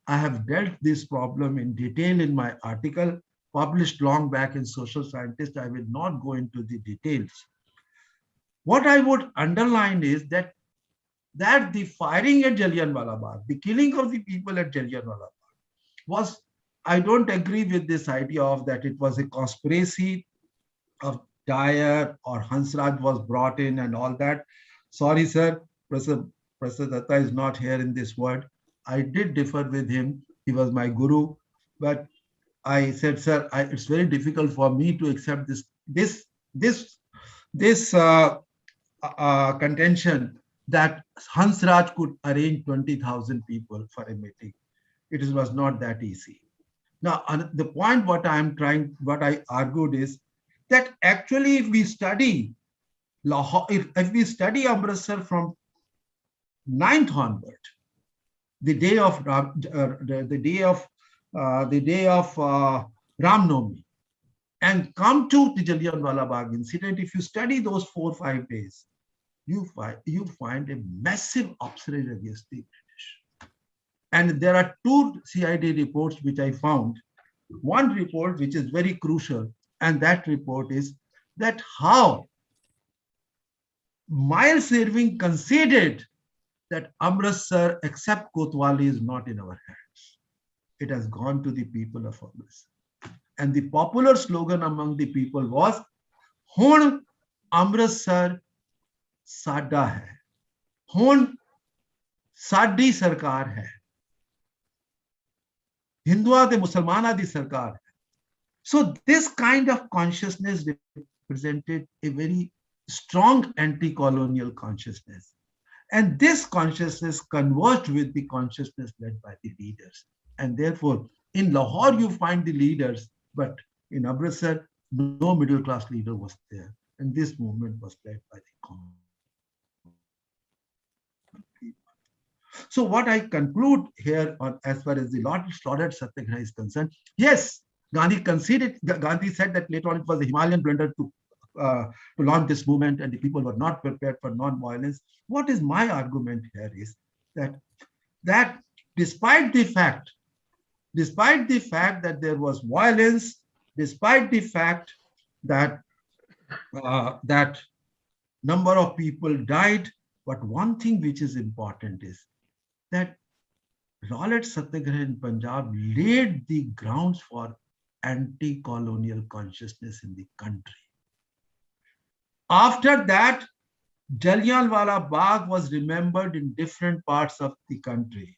I have dealt this problem in detail in my article published long back in Social Scientist. I will not go into the details. What I would underline is that the firing at Jallianwala Bagh, the killing of the people at Jallianwala Bagh was, I don't agree with this idea of that it was a conspiracy of Dyer or Hansraj was brought in and all that. Sorry, sir, Professor Datta is not here in this word. I did differ with him. He was my guru, but I said, sir, it's very difficult for me to accept this contention that Hansraj could arrange 20,000 people for a meeting. It was not that easy. Now, the point what I argued is that actually if we study Lahore, if we study Amritsar from 9th onward, the day of Ram Navami, and come to the Jallianwala Bagh incident, if you study those 4 or 5 days, you find a massive upsurge against the British. And there are 2 CID reports which I found. One report which is very crucial, and that report is that how Miles Irving conceded that Amritsar, except Kotwali, is not in our hands. It has gone to the people of Amritsar. And the popular slogan among the people was, Hun Amritsar Sada hai. Hun Sadi Sarkar hai. Hindu aadi, Musalman aadi sarkar. So this kind of consciousness represented a very strong anti-colonial consciousness. And this consciousness converged with the consciousness led by the leaders. And therefore, in Lahore, you find the leaders, but in Amritsar, no middle-class leader was there. And this movement was led by the common people. So what I conclude here on as far as the slaughtered Satyagraha is concerned, yes, Gandhi conceded, Gandhi said that later on it was a Himalayan blunder to launch this movement and the people were not prepared for non-violence. What is my argument here is that despite the fact that there was violence, despite the fact that that number of people died, but one thing which is important is that Rowlatt Satyagraha in Punjab laid the grounds for anti-colonial consciousness in the country. After that, Jallianwala Bagh was remembered in different parts of the country.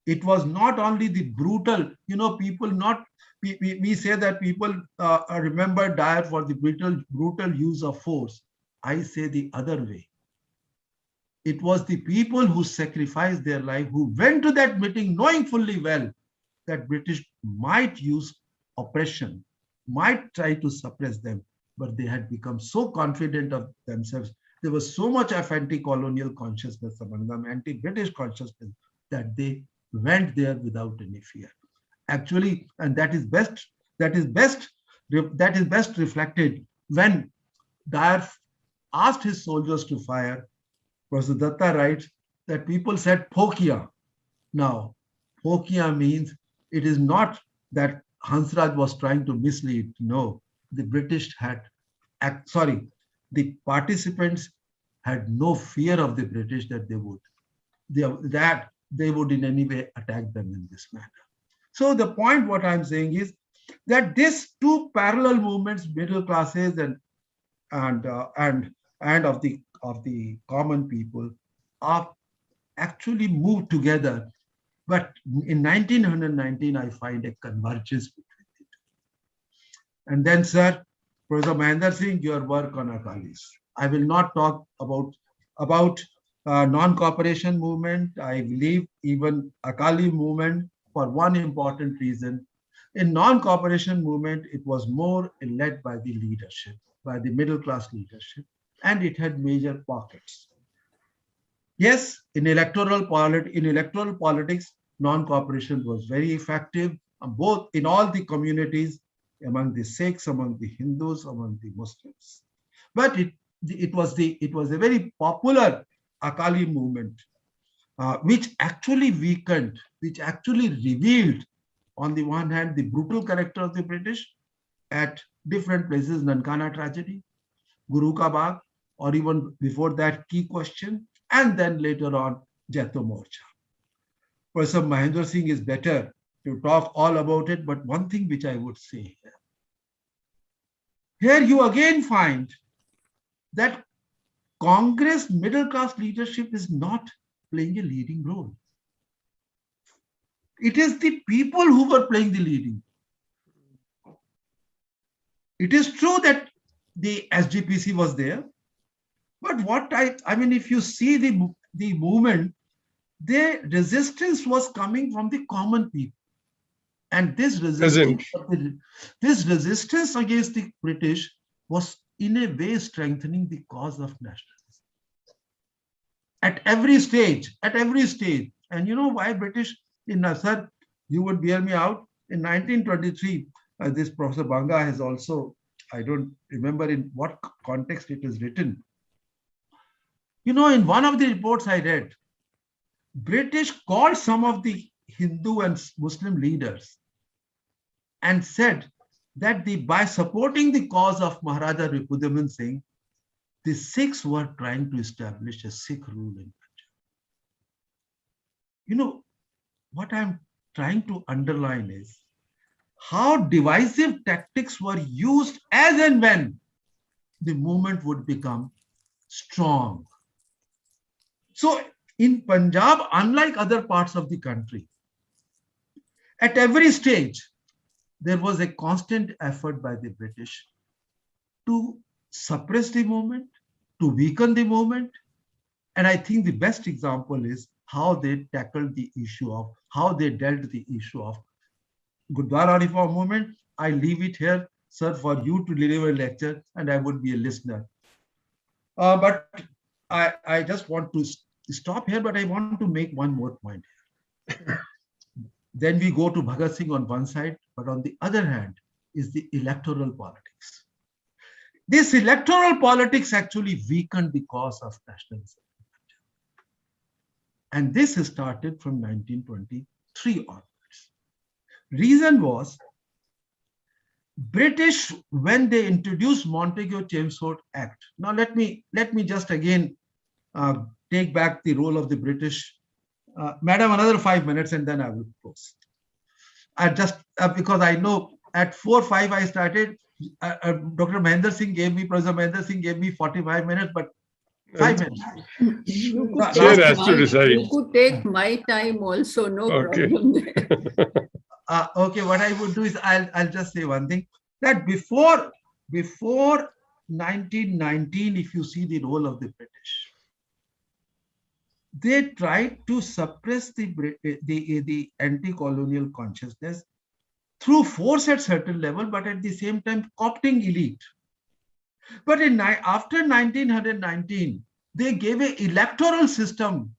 It was not only the brutal, people not, we say that people remember Dyer for the brutal use of force. I say the other way. It was the people who sacrificed their life, who went to that meeting knowing fully well that British might use oppression, might try to suppress them, but they had become so confident of themselves. There was so much of anti-colonial consciousness among them, anti-British consciousness, that they went there without any fear. Actually, and that is best reflected when Dyer asked his soldiers to fire. Professor Datta writes that people said Phokia. Now, Phokia means it is not that Hansraj was trying to mislead. No, the British the participants had no fear of the British that they would in any way attack them in this manner. So the point what I'm saying is that these two parallel movements, middle classes and of the common people, are actually moved together. But in 1919, I find a convergence between the two. And then, sir, Professor Mahendra Singh, your work on Akalis. I will not talk about non-cooperation movement. I believe even Akali movement, for one important reason. In non-cooperation movement, it was more led by the leadership, by the middle-class leadership, and it had major pockets. Yes, in electoral politics, non-cooperation was very effective, both in all the communities, among the Sikhs, among the Hindus, among the Muslims. But it was a very popular Akali movement, which actually weakened, which actually revealed, on the one hand, the brutal character of the British at different places, Nankana tragedy, Guru Ka Bagh, or even before that, Key Question, and then later on, Jaito Morcha. Professor Mahendra Singh is better to talk all about it, but one thing which I would say here you again find that Congress middle-class leadership is not playing a leading role. It is the people who were playing the leading. It is true that the SGPC was there, but if you see the movement, the resistance was coming from the common people. And this resistance against the British was in a way strengthening the cause of nationalism. At every stage. And you know why British, sir, you would bear me out, in 1923, this Professor Banga has also, I don't remember in what context it is written. In one of the reports I read, British called some of the Hindu and Muslim leaders and said that by supporting the cause of Maharaja Ripudaman Singh, the Sikhs were trying to establish a Sikh rule in Punjab. What I'm trying to underline is how divisive tactics were used as and when the movement would become strong. So in Punjab, unlike other parts of the country, At every stage, there was a constant effort by the British to suppress the movement, to weaken the movement. And I think the best example is how they tackled the issue of, how they dealt the issue of Gurdwara reform movement. I leave it here, sir, for you to deliver a lecture, and I would be a listener. But I just want to stop here, but I want to make one more point here. Then we go to Bhagat Singh on one side, but on the other hand is the electoral politics. This electoral politics actually weakened the cause of nationalism. And this started from 1923 onwards. Reason was, British, when they introduced Montagu-Chelmsford Act. Now let me just again take back the role of the British. Madam, another 5 minutes and then I will close. I just, because I know at 4:05 I started, Dr. Mahendra Singh gave me, Professor Mahendra Singh gave me 45 minutes, but 5 minutes. You could take my time also, no problem there. Okay, what I would do is I'll just say one thing, that before 1919, if you see the role of the British, they tried to suppress the anti-colonial consciousness through force at certain level, but at the same time co-opting elite. But after 1919, they gave an electoral system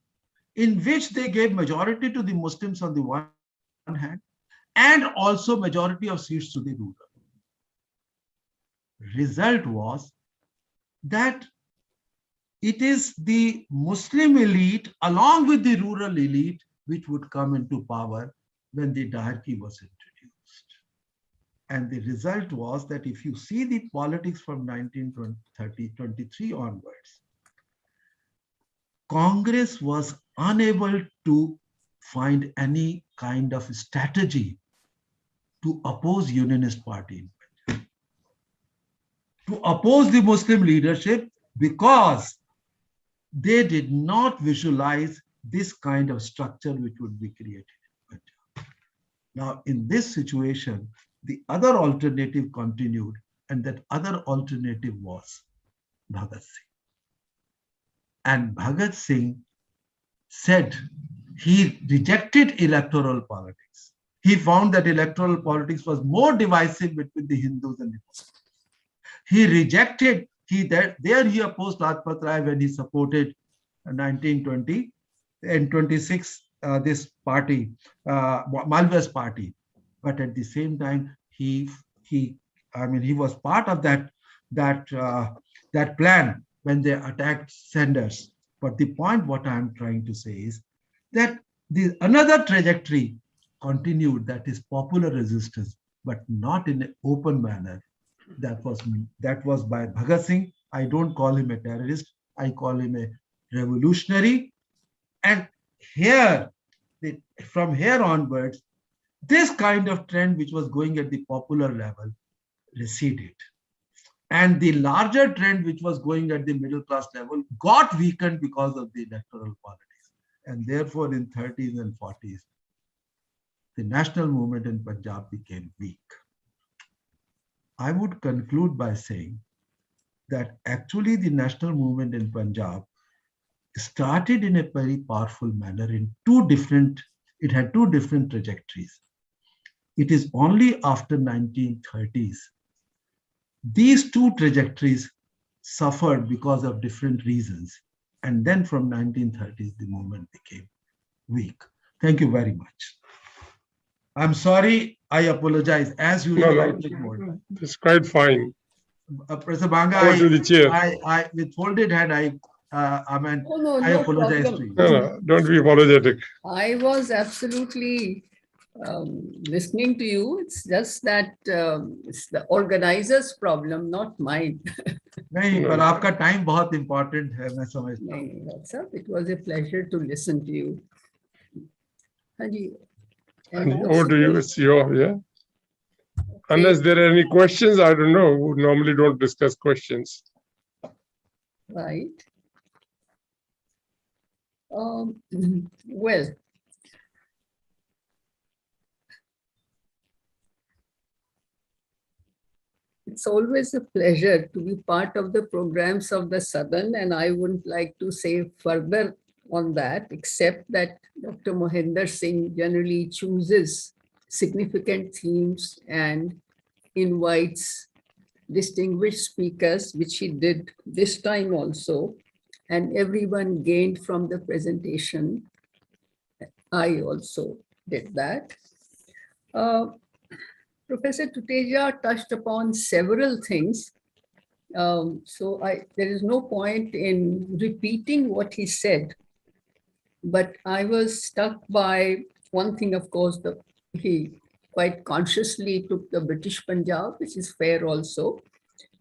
in which they gave majority to the Muslims on the one hand, and also majority of seats to the rural. Result was that it is the Muslim elite along with the rural elite which would come into power when the diarchy was introduced. And the result was that if you see the politics from 1923 onwards, Congress was unable to find any kind of strategy to oppose Unionist Party, to oppose the Muslim leadership, because they did not visualize this kind of structure which would be created. Now, in this situation, the other alternative continued, and that other alternative was Bhagat Singh. And Bhagat Singh said he rejected electoral politics. He found that electoral politics was more divisive between the Hindus and the Muslims. He rejected, he opposed Rajpat Rai when he supported 1920 and 26 this party, Malviya's party. But at the same time, he was part of that plan when they attacked Sanders. But the point what I'm trying to say is that another trajectory continued, that is popular resistance, but not in an open manner. That was by Bhagat Singh. I don't call him a terrorist. I call him a revolutionary. And from here onwards, this kind of trend which was going at the popular level receded. And the larger trend which was going at the middle class level got weakened because of the electoral politics. And therefore, in 30s and 40s, the national movement in Punjab became weak. I would conclude by saying that actually the national movement in Punjab started in a very powerful manner it had two different trajectories. It is only after 1930s, these two trajectories suffered because of different reasons. And then from 1930s, the movement became weak. Thank you very much. I'm sorry, I apologize. As usual, I take more. It's quite fine. Professor Banga, I with folded hand, I apologize to you. No, don't be apologetic. I was absolutely listening to you. It's just that it's the organizer's problem, not mine. नहीं, पर आपका time बहुत important है, मैं समझता हूँ. That's up. It was a pleasure to listen to you. Hanji. Over to you, it's your, yeah. Okay. Unless there are any questions, I don't know. We normally don't discuss questions. Right. Well, It's always a pleasure to be part of the programs of the Sadan, and I wouldn't like to say further on that, except that Dr. Mohinder Singh generally chooses significant themes and invites distinguished speakers, which he did this time also, and everyone gained from the presentation. I also did that. Professor Tuteja touched upon several things. So there is no point in repeating what he said, but I was struck by one thing, of course, he quite consciously took the British Punjab, which is fair also.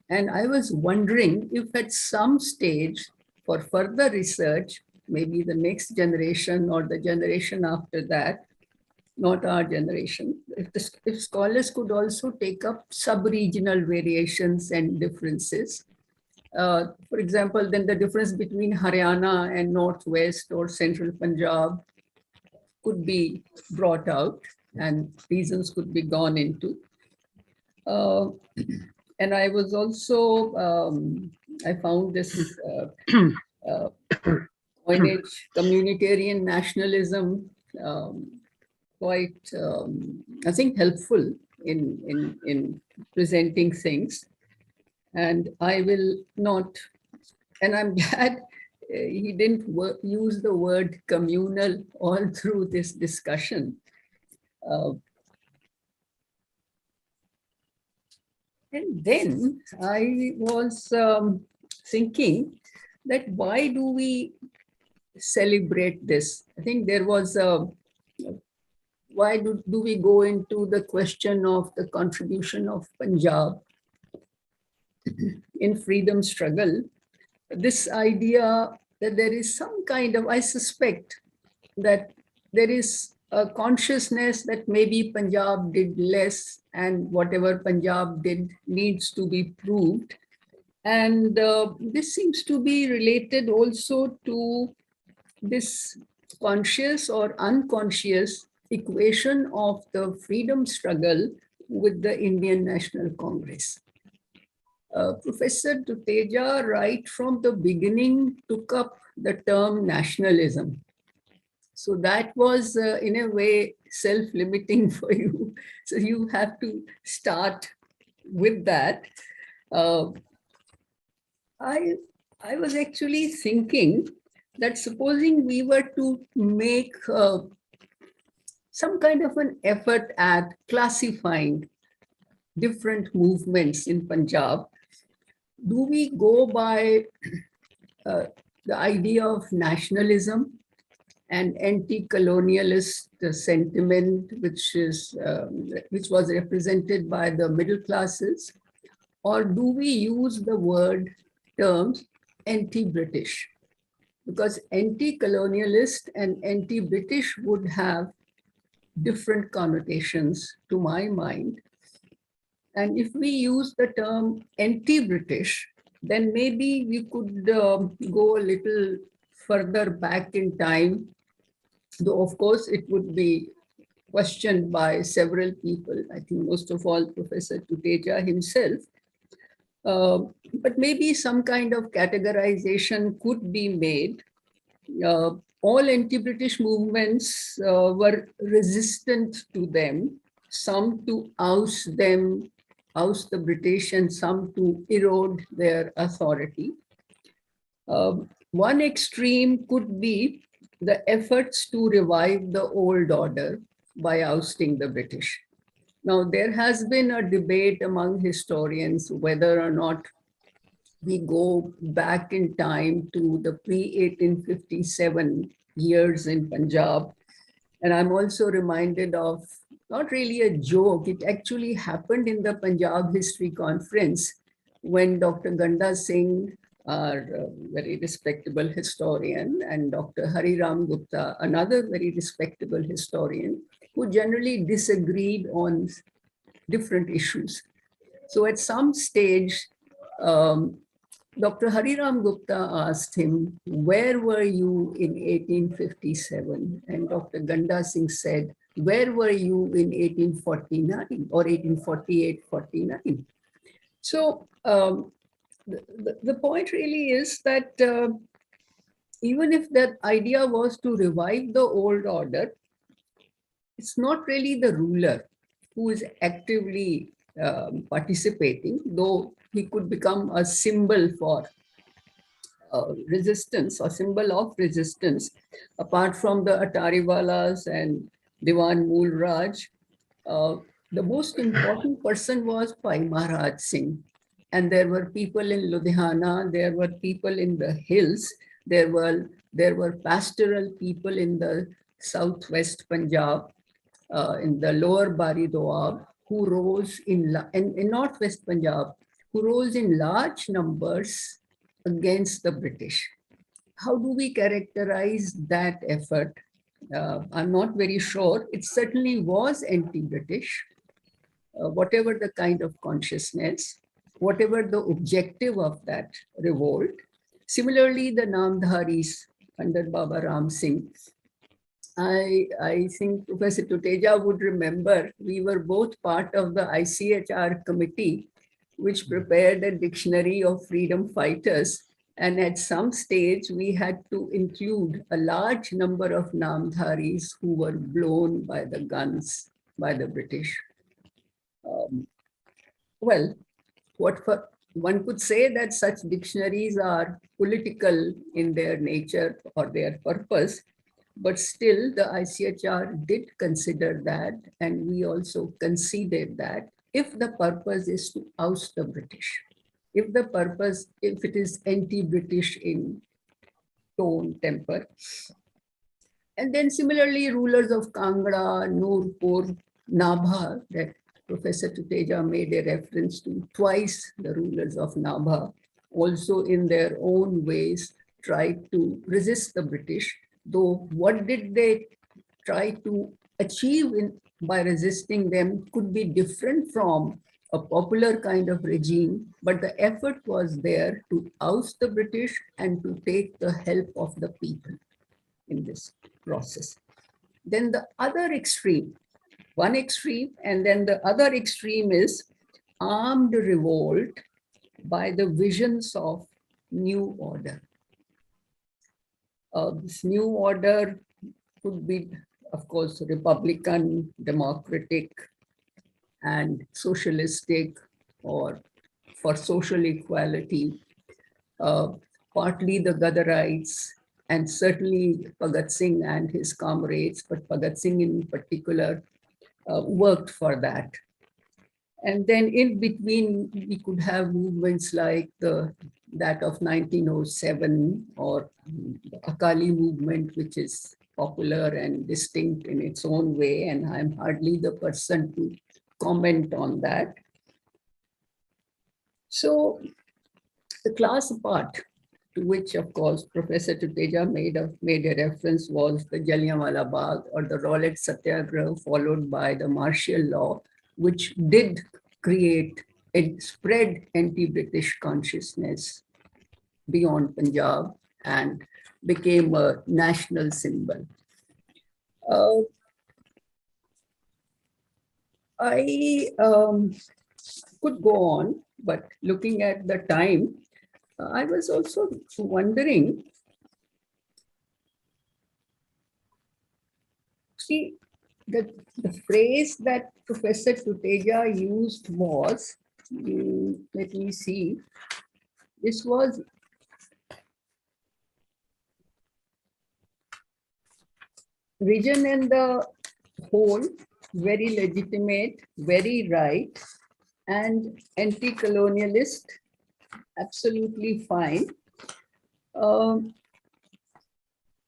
And I was wondering if at some stage for further research, maybe the next generation or the generation after that, not our generation, if scholars could also take up sub-regional variations and differences. For example, then the difference between Haryana and Northwest or Central Punjab could be brought out and reasons could be gone into. And I was also, I found this coinage, communitarian nationalism, quite, I think, helpful in presenting things. And I will not, and I'm glad he didn't use the word communal all through this discussion. And then I was thinking that why do we celebrate this? I think there was a, why do we go into the question of the contribution of Punjab in freedom struggle? This idea that there is some kind of, I suspect that there is a consciousness that maybe Punjab did less and whatever Punjab did needs to be proved. And this seems to be related also to this conscious or unconscious equation of the freedom struggle with the Indian National Congress. Professor Tuteja, right from the beginning, took up the term nationalism. So that was, in a way, self-limiting for you. So you have to start with that. I was actually thinking that supposing we were to make some kind of an effort at classifying different movements in Punjab, do we go by the idea of nationalism and anti-colonialist sentiment, which was represented by the middle classes, or do we use the terms anti-British? Because anti-colonialist and anti-British would have different connotations to my mind. And if we use the term anti-British, then maybe we could go a little further back in time, though of course it would be questioned by several people, I think most of all Professor Tuteja himself. But maybe some kind of categorization could be made. All anti-British movements were resistant to them, some to oust them, oust the British, and some to erode their authority. One extreme could be the efforts to revive the old order by ousting the British. Now, there has been a debate among historians whether or not we go back in time to the pre-1857 years in Punjab. And I'm also reminded of, not really a joke, it actually happened in the Punjab History Conference when Dr. Ganda Singh, our very respectable historian, and Dr. Hari Ram Gupta, another very respectable historian, who generally disagreed on different issues. So at some stage, Dr. Hari Ram Gupta asked him, where were you in 1857? And Dr. Ganda Singh said, where were you in 1849 or 1848-49? So the point really is that even if that idea was to revive the old order, it's not really the ruler who is actively participating, though he could become a symbol for resistance or symbol of resistance. Apart from the Atariwalas and Diwan Mool Raj, the most important person was Bhai Maharaj Singh. And there were people in Ludhiana, there were people in the hills, there were pastoral people in the southwest Punjab, in the lower Bari Doab, who rose in northwest Punjab, who rose in large numbers against the British. How do we characterize that effort? I'm not very sure. It certainly was anti-British, whatever the kind of consciousness, whatever the objective of that revolt. Similarly, the Namdharis under Baba Ram Singh. I think Professor Tuteja would remember, we were both part of the ICHR committee, which prepared a dictionary of freedom fighters. And at some stage, we had to include a large number of Namdharis who were blown by the guns by the British. Well, one could say that such dictionaries are political in their nature or their purpose, but still the ICHR did consider that, and we also conceded that if the purpose is to oust the British, if it is anti-British in tone, temper. And then similarly, rulers of Kangra, Nurpur, Nabha, that Professor Tuteja made a reference to twice, the rulers of Nabha, also in their own ways tried to resist the British, though what did they try to achieve by resisting them could be different from a popular kind of regime, but the effort was there to oust the British and to take the help of the people in this process. Then the other extreme, one extreme, and then the other extreme is armed revolt by the visions of new order. This new order could be, of course, republican, democratic, and socialistic, or for social equality, partly the Gadarites, and certainly Bhagat Singh and his comrades, but Bhagat Singh in particular worked for that. And then in between, we could have movements like that of 1907 or the Akali movement, which is popular and distinct in its own way, and I'm hardly the person to comment on that. So the class part to which, of course, Professor Tuteja made a reference was the Jallianwala Bagh or the Rowlatt Satyagraha, followed by the martial law, which did create and spread anti-British consciousness beyond Punjab and became a national symbol. I could go on, but looking at the time, I was also wondering, see, the phrase that Professor Tuteja used was, let me see, this was region and the whole, very legitimate, very right, and anti-colonialist, absolutely fine.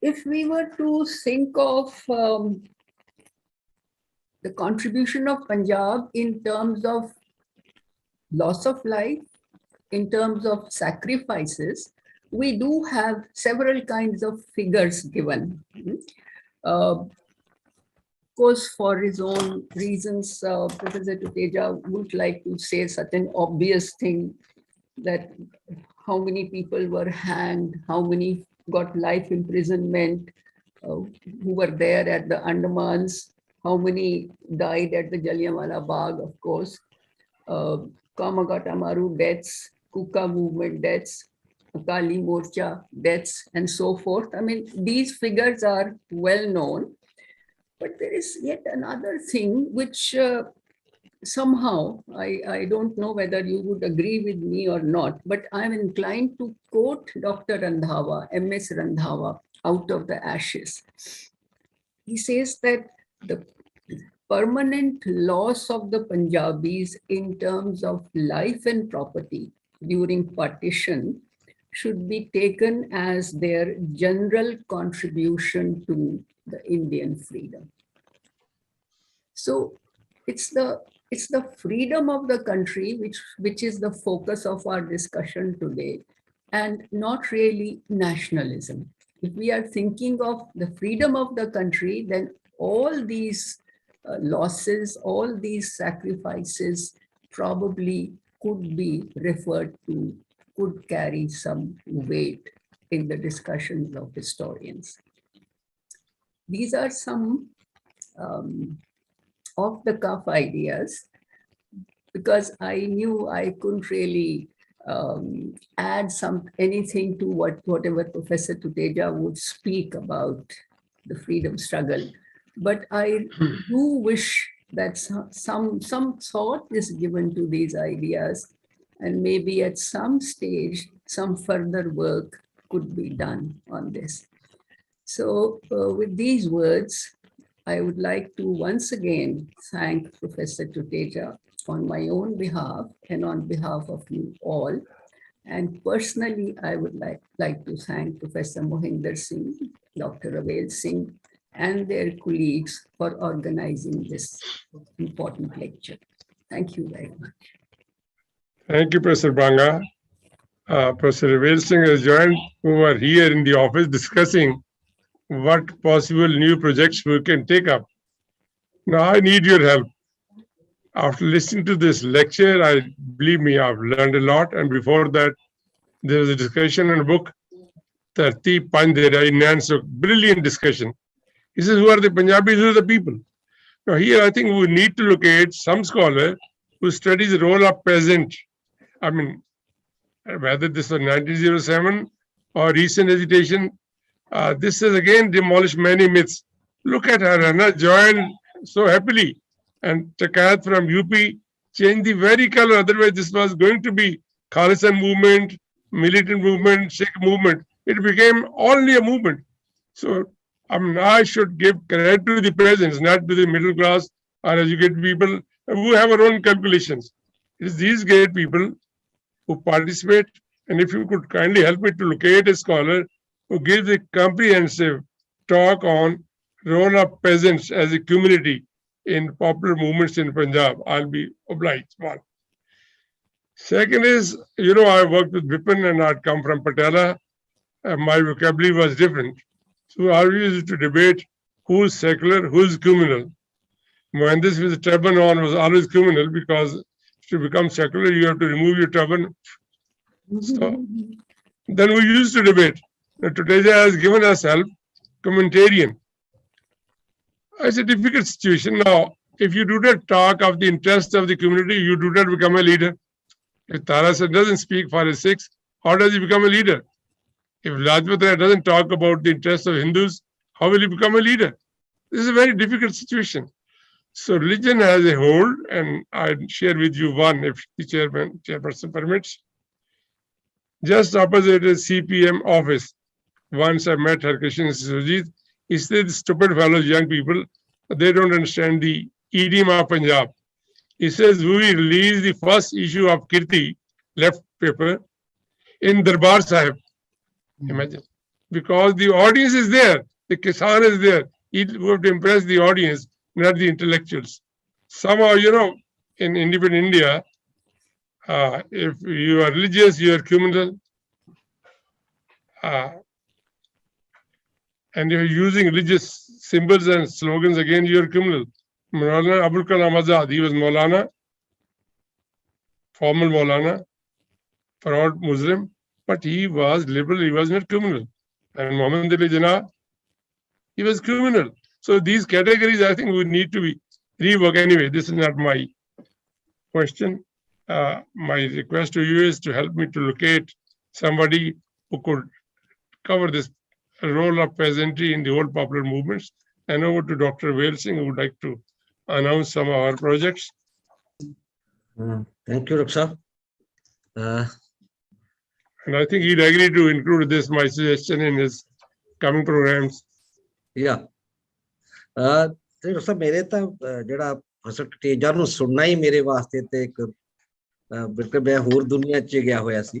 If we were to think of the contribution of Punjab in terms of loss of life, in terms of sacrifices, we do have several kinds of figures given. Of course, for his own reasons, Professor Tuteja would like to say such an obvious thing that how many people were hanged, how many got life imprisonment, who were there at the Andamans, how many died at the Jallianwala Bagh, of course. Kamagata deaths, Kuka movement deaths, Akali Morcha deaths, and so forth. I mean, these figures are well known. But there is yet another thing which somehow, I don't know whether you would agree with me or not, but I'm inclined to quote Dr. Randhawa, M.S. Randhawa, out of the ashes. He says that the permanent loss of the Punjabis in terms of life and property during partition should be taken as their general contribution to the Indian freedom. So it's the freedom of the country which is the focus of our discussion today, and not really nationalism. If we are thinking of the freedom of the country, then all these losses, all these sacrifices probably could be referred to, could carry some weight in the discussions of historians. These are some off-the-cuff ideas, because I knew I couldn't really add anything to whatever Professor Tuteja would speak about the freedom struggle. But I do wish that some thought is given to these ideas, and maybe at some stage, some further work could be done on this. So with these words, I would like to once again thank Professor Tuteja on my own behalf and on behalf of you all. And personally, I would like to thank Professor Mohinder Singh, Dr. Avail Singh, and their colleagues for organizing this important lecture. Thank you very much. Thank you, Professor Banga. Professor Avail Singh has joined, who are here in the office discussing what possible new projects we can take up. Now I need your help. After listening to this lecture, believe me, I've learned a lot. And before that, there was a discussion on a book, Tarti Pandera in Nan's brilliant discussion. He says, who are the Punjabis, who are the people? Now here, I think we need to locate some scholar who studies the role of peasant. I mean, whether this was 1907 or recent agitation, this has again demolished many myths. Look at her, Anna joined so happily. And Takat from UP changed the very color. Otherwise, this was going to be Khalisan movement, militant movement, Sikh movement. It became only a movement. So I should give credit to the peasants, not to the middle class or educated people who have our own calculations. It is these great people who participate. And if you could kindly help me to locate a scholar who gives a comprehensive talk on role of peasants as a community in popular movements in Punjab, I'll be obliged. One. Second is, I worked with Vipin and I'd come from Patala. My vocabulary was different. So I used to debate who's secular, who's communal. Mohandas with the turban on was always communal, because to become secular, you have to remove your turban. So then we used to debate. Now, Tuteja has given us help, commentarian. It's a difficult situation. Now, if you do not talk of the interests of the community, you do not become a leader. If Tarasat doesn't speak for his Sikhs, how does he become a leader? If Lajpat Rai doesn't talk about the interests of Hindus, how will he become a leader? This is a very difficult situation. So religion has a hold, and I'll share with you one, if the chairperson permits. Just opposite a CPM office, once I met Harkishan Sujit. He said, stupid fellows, young people, they don't understand the idiom of Punjab. He says, we released the first issue of Kirti, left paper, in Darbar Sahib. Imagine. Because the audience is there, the Kisan is there. We have to impress the audience, not the intellectuals. Somehow, in independent India, if you are religious, you are communal. And you're using religious symbols and slogans, again, you're criminal. Maulana Abul Kalam Azad, he was Maulana, formal Maulana, proud Muslim, but he was liberal, he was not criminal. And Muhammad Ali Jinnah, he was criminal. So these categories, I think, would need to be reworked. Anyway, this is not my question. my request to you is to help me to locate somebody who could cover this role of peasantry in the whole popular movements. And over to Dr. Vail Singh, who would like to announce some of our projects. Thank you, Dr. And I think he'd agree to include this, my suggestion, in his coming programs. Yeah. ਤੇ doctor ਸਾਹਿਬ ਮੇਰੇ ਤਾਂ ਜਿਹੜਾ ਫਸਲ ਟੁਟੇਜਾ ਨੂੰ ਸੁਣਨਾ ਹੀ ਮੇਰੇ ਵਾਸਤੇ ਤੇ ਇੱਕ ਬਿਲਕੁਲ ਮੈਂ ਹੋਰ ਦੁਨੀਆ 'ਚ ਗਿਆ ਹੋਇਆ ਸੀ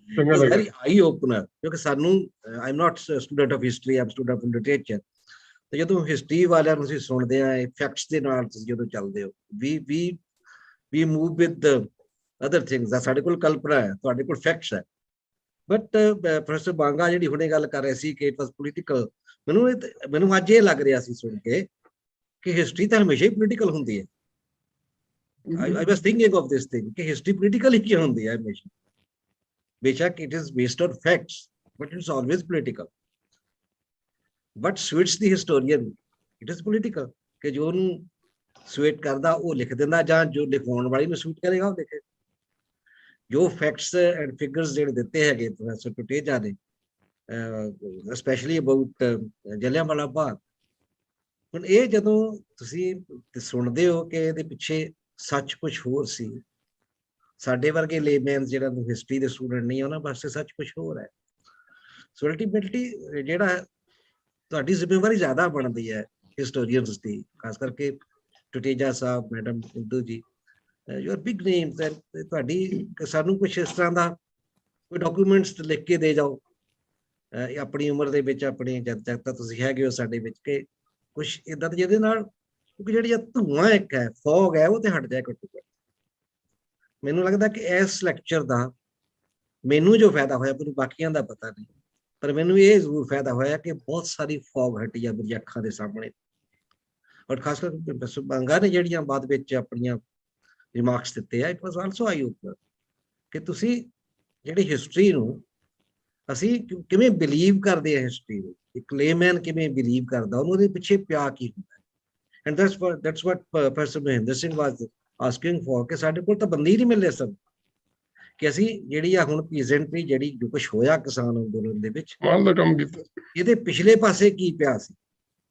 ਵੈਰੀ ਆਈ ਓਪਨਰ ਕਿਉਂਕਿ ਸਾਨੂੰ I am not student of history I am student of literature ਤੇ ਜਦੋਂ ਹਿਸਟਰੀ ਵਾਲਿਆਂ ਨੂੰ ਅਸੀਂ ਸੁਣਦੇ ਆ ਫੈਕਟਸ ਦੇ ਨਾਲ ਤੁਸੀਂ ਜਦੋਂ ਚੱਲਦੇ ਹੋ ਵੀ ਮੂਵ ਵਿਦ ਅਦਰ ਥਿੰਗਸ ਆ ਸਾਡੇ ਕੋਲ ਕਲਪਨਾ ਹੈ ਤੁਹਾਡੇ ਕੋਲ ਫੈਕਟਸ ਹੈ ਬਟ ਪ੍ਰੋਫੈਸਰ ਬਾਂਗਾ ਜਿਹੜੀ ਹੁਣੇ ਗੱਲ ਕਰ ਰਹੇ ਸੀ ਕਿ ਇਟ ਵਾਸ ਪੋਲੀਟੀਕਲ ਮੈਨੂੰ ਅੱਜ ਇਹ ਲੱਗ ਰਿਹਾ ਸੀ ਸੁਣ ਕੇ ਕਿ ਹਿਸਟਰੀ ਤਾਂ ਹਮੇਸ਼ਾ ਹੀ ਪੋਲੀਟੀਕਲ ਹੁੰਦੀ ਹੈ I was thinking of this thing ਕਿ ਹਿਸਟਰੀ ਪੋਲੀਟੀਕਲ ਹੀ ਕਿਉਂ ਹੁੰਦੀ ਹੈ ਹਮੇਸ਼ਾ ਬੇਸ਼ੱਕ it is based on facts but it's always political but ਸਵਿਟਸ the historian it is political ਕਿ ਜੋ ਉਹਨੂੰ ਸਵੀਟ ਕਰਦਾ ਉਹ ਲਿਖ ਦਿੰਦਾ ਜਾਂ ਜੋ ਲਿਖਾਉਣ ਵਾਲੀ ਨੂੰ ਸਵੀਟ ਕਰੇਗਾ ਉਹ ਲਿਖੇ ਜੋ ਫੈਕਟਸ ਐਂਡ ਫਿਗਰਸ ਜਿਹੜੇ ਦਿੱਤੇ ਹੈਗੇ ਪ੍ਰੋਫੈਸਰ ਟੁਟੇਜਾ ਨੇ especially about ਜਲਿਆਂਵਾਲਾ ਬਾਗ ਹੁਣ ਇਹ ਜਦੋਂ ਤੁਸੀਂ ਸੁਣਦੇ ਹੋ ਕਿ ਇਹਦੇ ਪਿੱਛੇ ਸੱਚ ਕੁਝ ਹੋਰ ਸੀ ਸਾਡੇ ਵਰਗੇ ਲੇਮੈਨ ਜਿਹੜਾ ਹਿਸਟਰੀ ਦੇ ਸਟੂਡੈਂਟ ਨਹੀਂ ਉਹਨਾਂ ਵਾਸਤੇ ਸੱਚ ਕੁਝ ਹੋਰ ਹੈ ਸੋ ਅਲਟੀਮੇਟਲੀ ਜਿਹੜਾ ਤੁਹਾਡੀ ਜ਼ਿੰਮੇਵਾਰੀ ਜ਼ਿਆਦਾ ਬਣਦੀ ਹੈ ਹਿਸਟੋਰੀਅਨਸ ਦੀ ਖਾਸ ਕਰਕੇ ਟੁਟੇਜਾ ਸਾਹਿਬ ਮੈਡਮ ਇੰਦੂ ਜੀ ਯੂ ਆਰ ਬਿਗ ਨੇਮਸ ਤੁਹਾਡੀ ਸਾਨੂੰ ਕੁਝ ਇਸ ਤਰ੍ਹਾਂ ਦਾ ਕੋਈ ਡਾਕੂਮੈਂਟਸ ਲਿਖ ਕੇ ਦੇ ਜਾਓ ਆਪਣੀ ਉਮਰ ਦੇ ਵਿੱਚ ਆਪਣੀ ਜਦ ਤੱਕ ਤਾਂ ਤੁਸੀਂ ਹੈਗੇ ਹੋ ਸਾਡੇ ਵਿੱਚ ਕਿ ਕੁਛ ਏਦਾਂ ਦਾ ਜਿਹਦੇ ਨਾਲ ਕਿਉਂਕਿ ਜਿਹੜੀ ਧੂਆਂ ਇੱਕ ਹੈ ਫੌਗ ਹੈ ਉਹ ਤੇ ਹਟ ਜਾਏ ਘੱਟੋ ਘੱਟ ਮੈਨੂੰ ਲੱਗਦਾ ਕਿ ਇਸ ਲੈਕਚਰ ਦਾ ਮੈਨੂੰ ਜੋ ਫਾਇਦਾ ਹੋਇਆ ਮੈਨੂੰ ਬਾਕੀਆਂ ਦਾ ਪਤਾ ਨਹੀਂ ਪਰ ਮੈਨੂੰ ਇਹ ਜ਼ਰੂਰ ਫਾਇਦਾ ਹੋਇਆ ਕਿ ਬਹੁਤ ਸਾਰੀ ਫੌਗ ਹਟੀ ਆ ਮੇਰੀ ਅੱਖਾਂ ਦੇ ਸਾਹਮਣੇ ਔਰ ਖਾਸ ਕਰਕੇ ਪ੍ਰੋਫੈਸਰ ਬਾਂਗਾ ਨੇ ਜਿਹੜੀਆਂ ਬਾਅਦ ਵਿੱਚ ਆਪਣੀਆਂ ਰਿਮਾਰਕਸ ਦਿੱਤੇ ਆ it was also I opener ਕਿ ਤੁਸੀਂ ਜਿਹੜੀ ਹਿਸਟਰੀ ਨੂੰ ਅਸੀਂ ਕਿਵੇਂ ਬਿਲੀਵ ਕਰਦੇ ਆ ਹਿਸਟਰੀ ਨੂੰ ਇੱਕ ਲੇਮੈਨ ਕਿਵੇਂ ਬਿਲੀਵ ਕਰਦਾ ਉਹਨੂੰ ਉਹਦੇ ਪਿੱਛੇ ਪਿਆ ਕੀ ਹੁੰਦਾ and that's what professor Mahinder Singh was asking for ਕਿ ਸਾਡੇ ਕੋਲ ਤਾਂ ਬੰਦੇ ਹੀ ਨਹੀਂ ਮਿਲੇ ਸਨ ਕਿ ਅਸੀਂ ਜਿਹੜੀ ਆ ਹੁਣ ਪੀਜ਼ੈਂਟਰੀ ਜਿਹੜੀ ਜੋ ਕੁਝ ਹੋਇਆ ਕਿਸਾਨ ਅੰਦੋਲਨ ਦੇ ਵਿੱਚ ਇਹਦੇ ਪਿਛਲੇ ਪਾਸੇ ਕੀ ਪਿਆ ਸੀ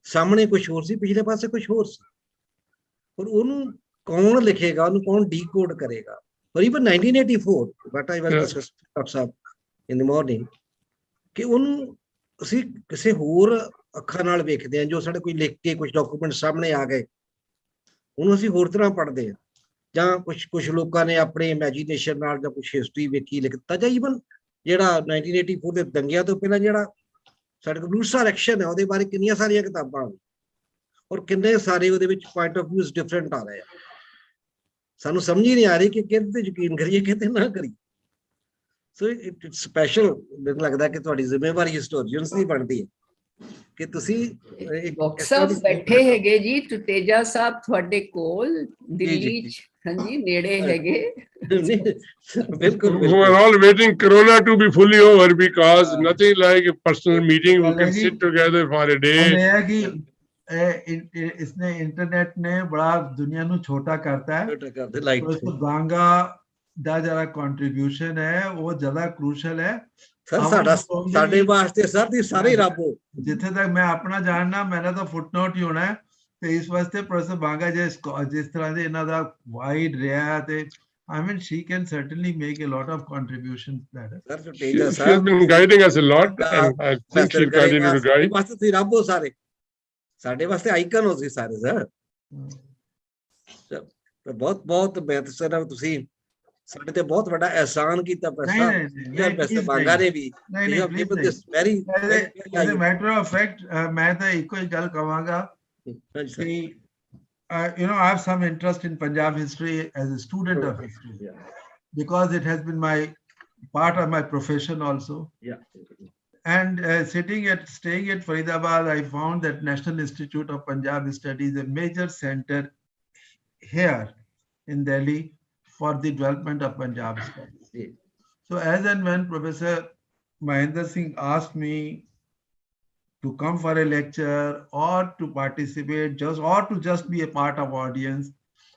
ਸਾਹਮਣੇ ਕੁਝ ਹੋਰ ਸੀ ਪਿਛਲੇ ਪਾਸੇ ਕੁਝ ਹੋਰ ਸੀ ਔਰ ਉਹਨੂੰ ਕੌਣ ਲਿਖੇਗਾ ਉਹਨੂੰ ਕੌਣ ਡੀਕੋਡ ਕਰੇਗਾ ਔਰ even 1984 but I was discussing Sahib in the morning ਕਿ ਉਹਨੂੰ ਅਸੀਂ ਕਿਸੇ ਹੋਰ ਅੱਖਾਂ ਨਾਲ ਵੇਖਦੇ ਹਾਂ ਜੋ ਸਾਡੇ ਕੋਈ ਲਿਖ ਕੇ ਕੁਝ ਡਾਕੂਮੈਂਟ ਸਾਹਮਣੇ ਆ ਗਏ ਉਹਨੂੰ ਅਸੀਂ ਹੋਰ ਤਰ੍ਹਾਂ ਪੜ੍ਹਦੇ ਹਾਂ ਜਾਂ ਕੁਝ ਲੋਕਾਂ ਨੇ ਆਪਣੇ ਇਮੈਜੀਨੇਸ਼ਨ ਨਾਲ ਜਾਂ ਕੁਝ ਹਿਸਟਰੀ ਵੇਖੀ ਲਿਖਤਾ ਜਾਂ ਈਵਨ ਜਿਹੜਾ 1984 ਦੇ ਦੰਗਿਆਂ ਤੋਂ ਪਹਿਲਾਂ ਜਿਹੜਾ ਸਾਡੇ ਕੋਲ ਰੂਟਸ ਆਰ ਐਕਸ਼ਨ ਹੈ ਉਹਦੇ ਬਾਰੇ ਕਿੰਨੀਆਂ ਸਾਰੀਆਂ ਕਿਤਾਬਾਂ ਆ ਔਰ ਕਿੰਨੇ ਸਾਰੇ ਉਹਦੇ ਵਿੱਚ ਪੁਆਇੰਟ ਆਫ ਵਿਊਜ਼ ਡਿਫਰੈਂਟ ਆ ਰਹੇ ਆ ਸਾਨੂੰ ਸਮਝ ਹੀ ਨਹੀਂ ਆ ਰਹੀ ਕਿ ਕਿਹਦੇ ਤੇ ਯਕੀਨ ਕਰੀਏ ਕਿਤੇ ਨਾ ਕਰੀਏ ਸੋ ਇਟਸ ਸਪੈਸ਼ਲ ਮੈਨੂੰ ਲੱਗਦਾ ਕਿ ਤੁਹਾਡੀ ਜ਼ਿੰਮੇਵਾਰੀ ਹਿਸਟੋਰੀਅਨਸ ਦੀ ਬਣਦੀ ਹੈ ਕਿ ਤੁਸੀਂ ਡਾਕਟਰ ਸਾਹਿਬ ਬੈਠੇ ਹੈਗੇ ਜੀ ਟੁਟੇਜਾ ਸਾਹਿਬ ਤੁਹਾਡੇ ਕੋਲ ਦਿੱਲੀ ਚ ਹਾਂਜੀ ਨੇੜੇ ਹੈਗੇ ਬਿਲਕੁਲ we are all waiting corona to be fully over because nothing like a personal meeting we can sit together for a day है कि इसने इंटरनेट ने बड़ा दुनिया ਨੂੰ ਛੋਟਾ ਕਰਤਾ ਹੈ तो बांगा ਦਾ ਜਿਹੜਾ ਕੰਟਰੀਬਿਊਸ਼ਨ ਹੈ ਉਹ ਜ਼ਿਆਦਾ ਕ੍ਰੂਸ਼ਲ ਹੈ ਸਰ ਸਾਡੇ ਵਾਸਤੇ ਸਰ ਦੀ ਸਾਰੇ ਰੱਬੋ ਜਿੱਥੇ ਤੱਕ ਮੈਂ ਆਪਣਾ ਜਾਣਨਾ ਮੈਨਾਂ ਤਾਂ ਫੁੱਟਨੋਟ ਹੀ ਹੋਣਾ ਤੇ ਇਸ ਵਾਸਤੇ ਪ੍ਰੋਫੈਸਰ ਬਾਂਗਾ ਜਿਸ ਤਰ੍ਹਾਂ ਦੇ ਇਹਨਾਂ ਦਾ ਵਾਈਡ ਰਿਹਾ ਤੇ I mean she can certainly make a lot of contributions better. She has been guiding us a lot and I think she'll continue to guide. ਵਾਸਤੇ ਤੁਸੀਂ ਰੱਬੋ ਸਾਰੇ ਸਾਡੇ ਵਾਸਤੇ ਆਈਕਨ ਹੋ ਤੁਸੀਂ ਸਾਰੇ ਸਰ ਬਹੁਤ ਬਹੁਤ ਬਿਹਤਰ ਸਰ ਤੁਸੀਂ ਸਾਡੇ ਤੇ ਬਹੁਤ ਵੱਡਾ ਅਹਿਸਾਨ ਕੀਤਾ ਪ੍ਰੋਫੈਸਰ ਬਾਂਗਾ ਨੇ ਵੀ very as a matter of fact ਮੈਂ ਤਾਂ ਇੱਕੋ ਹੀ ਗੱਲ ਕਹਾਂਗਾ ਕਿ you know I have some interest in Punjab history as a student of history because it has been my part of my profession also and staying at Faridabad I found that National Institute of Punjab Studies a major center here in Delhi for the development of Punjab studies. So as and when Professor Mahendra Singh asked me to come for a lecture or to participate or to just be a part of audience,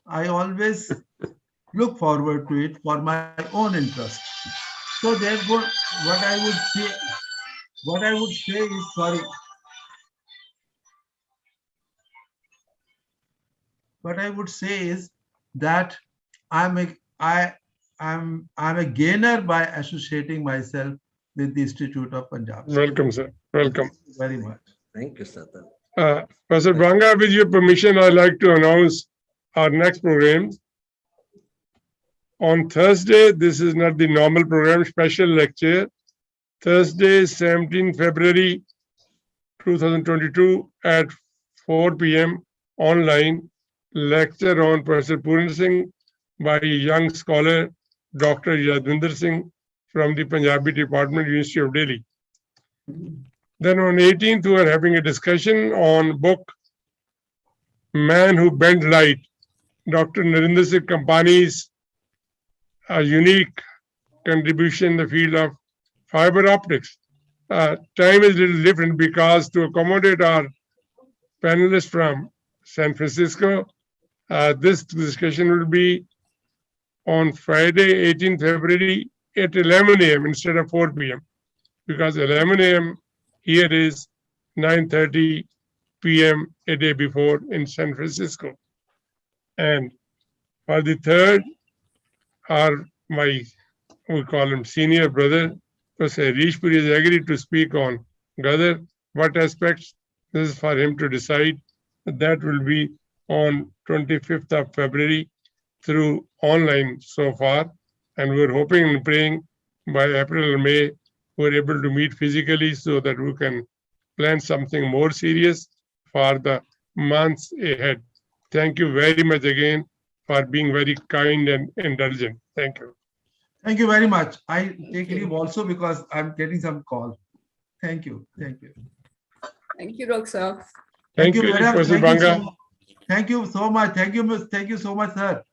I always look forward to it for my own interest. So therefore, what I would say is, sorry. What I would say is that I'm a gainer by associating myself with the Institute of Punjab. Welcome, sir. Welcome. Thank you very much. Thank you, Sadan. Professor Banga, with your permission, I'd like to announce our next program. On Thursday, this is not the normal program, special lecture. Thursday, 17 February 2022 at 4 p.m. online, lecture on Professor Puran Singh by a young scholar, Dr. Yadvinder Singh from the Punjabi Department, University of Delhi. Then on 18th, we are having a discussion on book Man Who Bent Light, Dr. Narendra Singh Kampani's unique contribution in the field of fiber optics. Time is a little different because to accommodate our panelists from San Francisco, this discussion will be on Friday, 18th February at 11 a.m. instead of 4 p.m. because 11 a.m. here is 9:30 p.m. a day before in San Francisco. And for the third, we call him senior brother, Professor Rishpuri has agreed to speak on Gadar. What aspects? This is for him to decide. That will be on 25th of February through online so far. And we're hoping and praying by April or May, we're able to meet physically so that we can plan something more serious for the months ahead. Thank you very much again for being very kind and indulgent. Thank you. Thank you very much. I take leave also because I'm getting some call. Thank you. Thank you. Thank you, Roxa. Thank you, madam. Professor Banga. Thank you so much. Thank you so much, sir.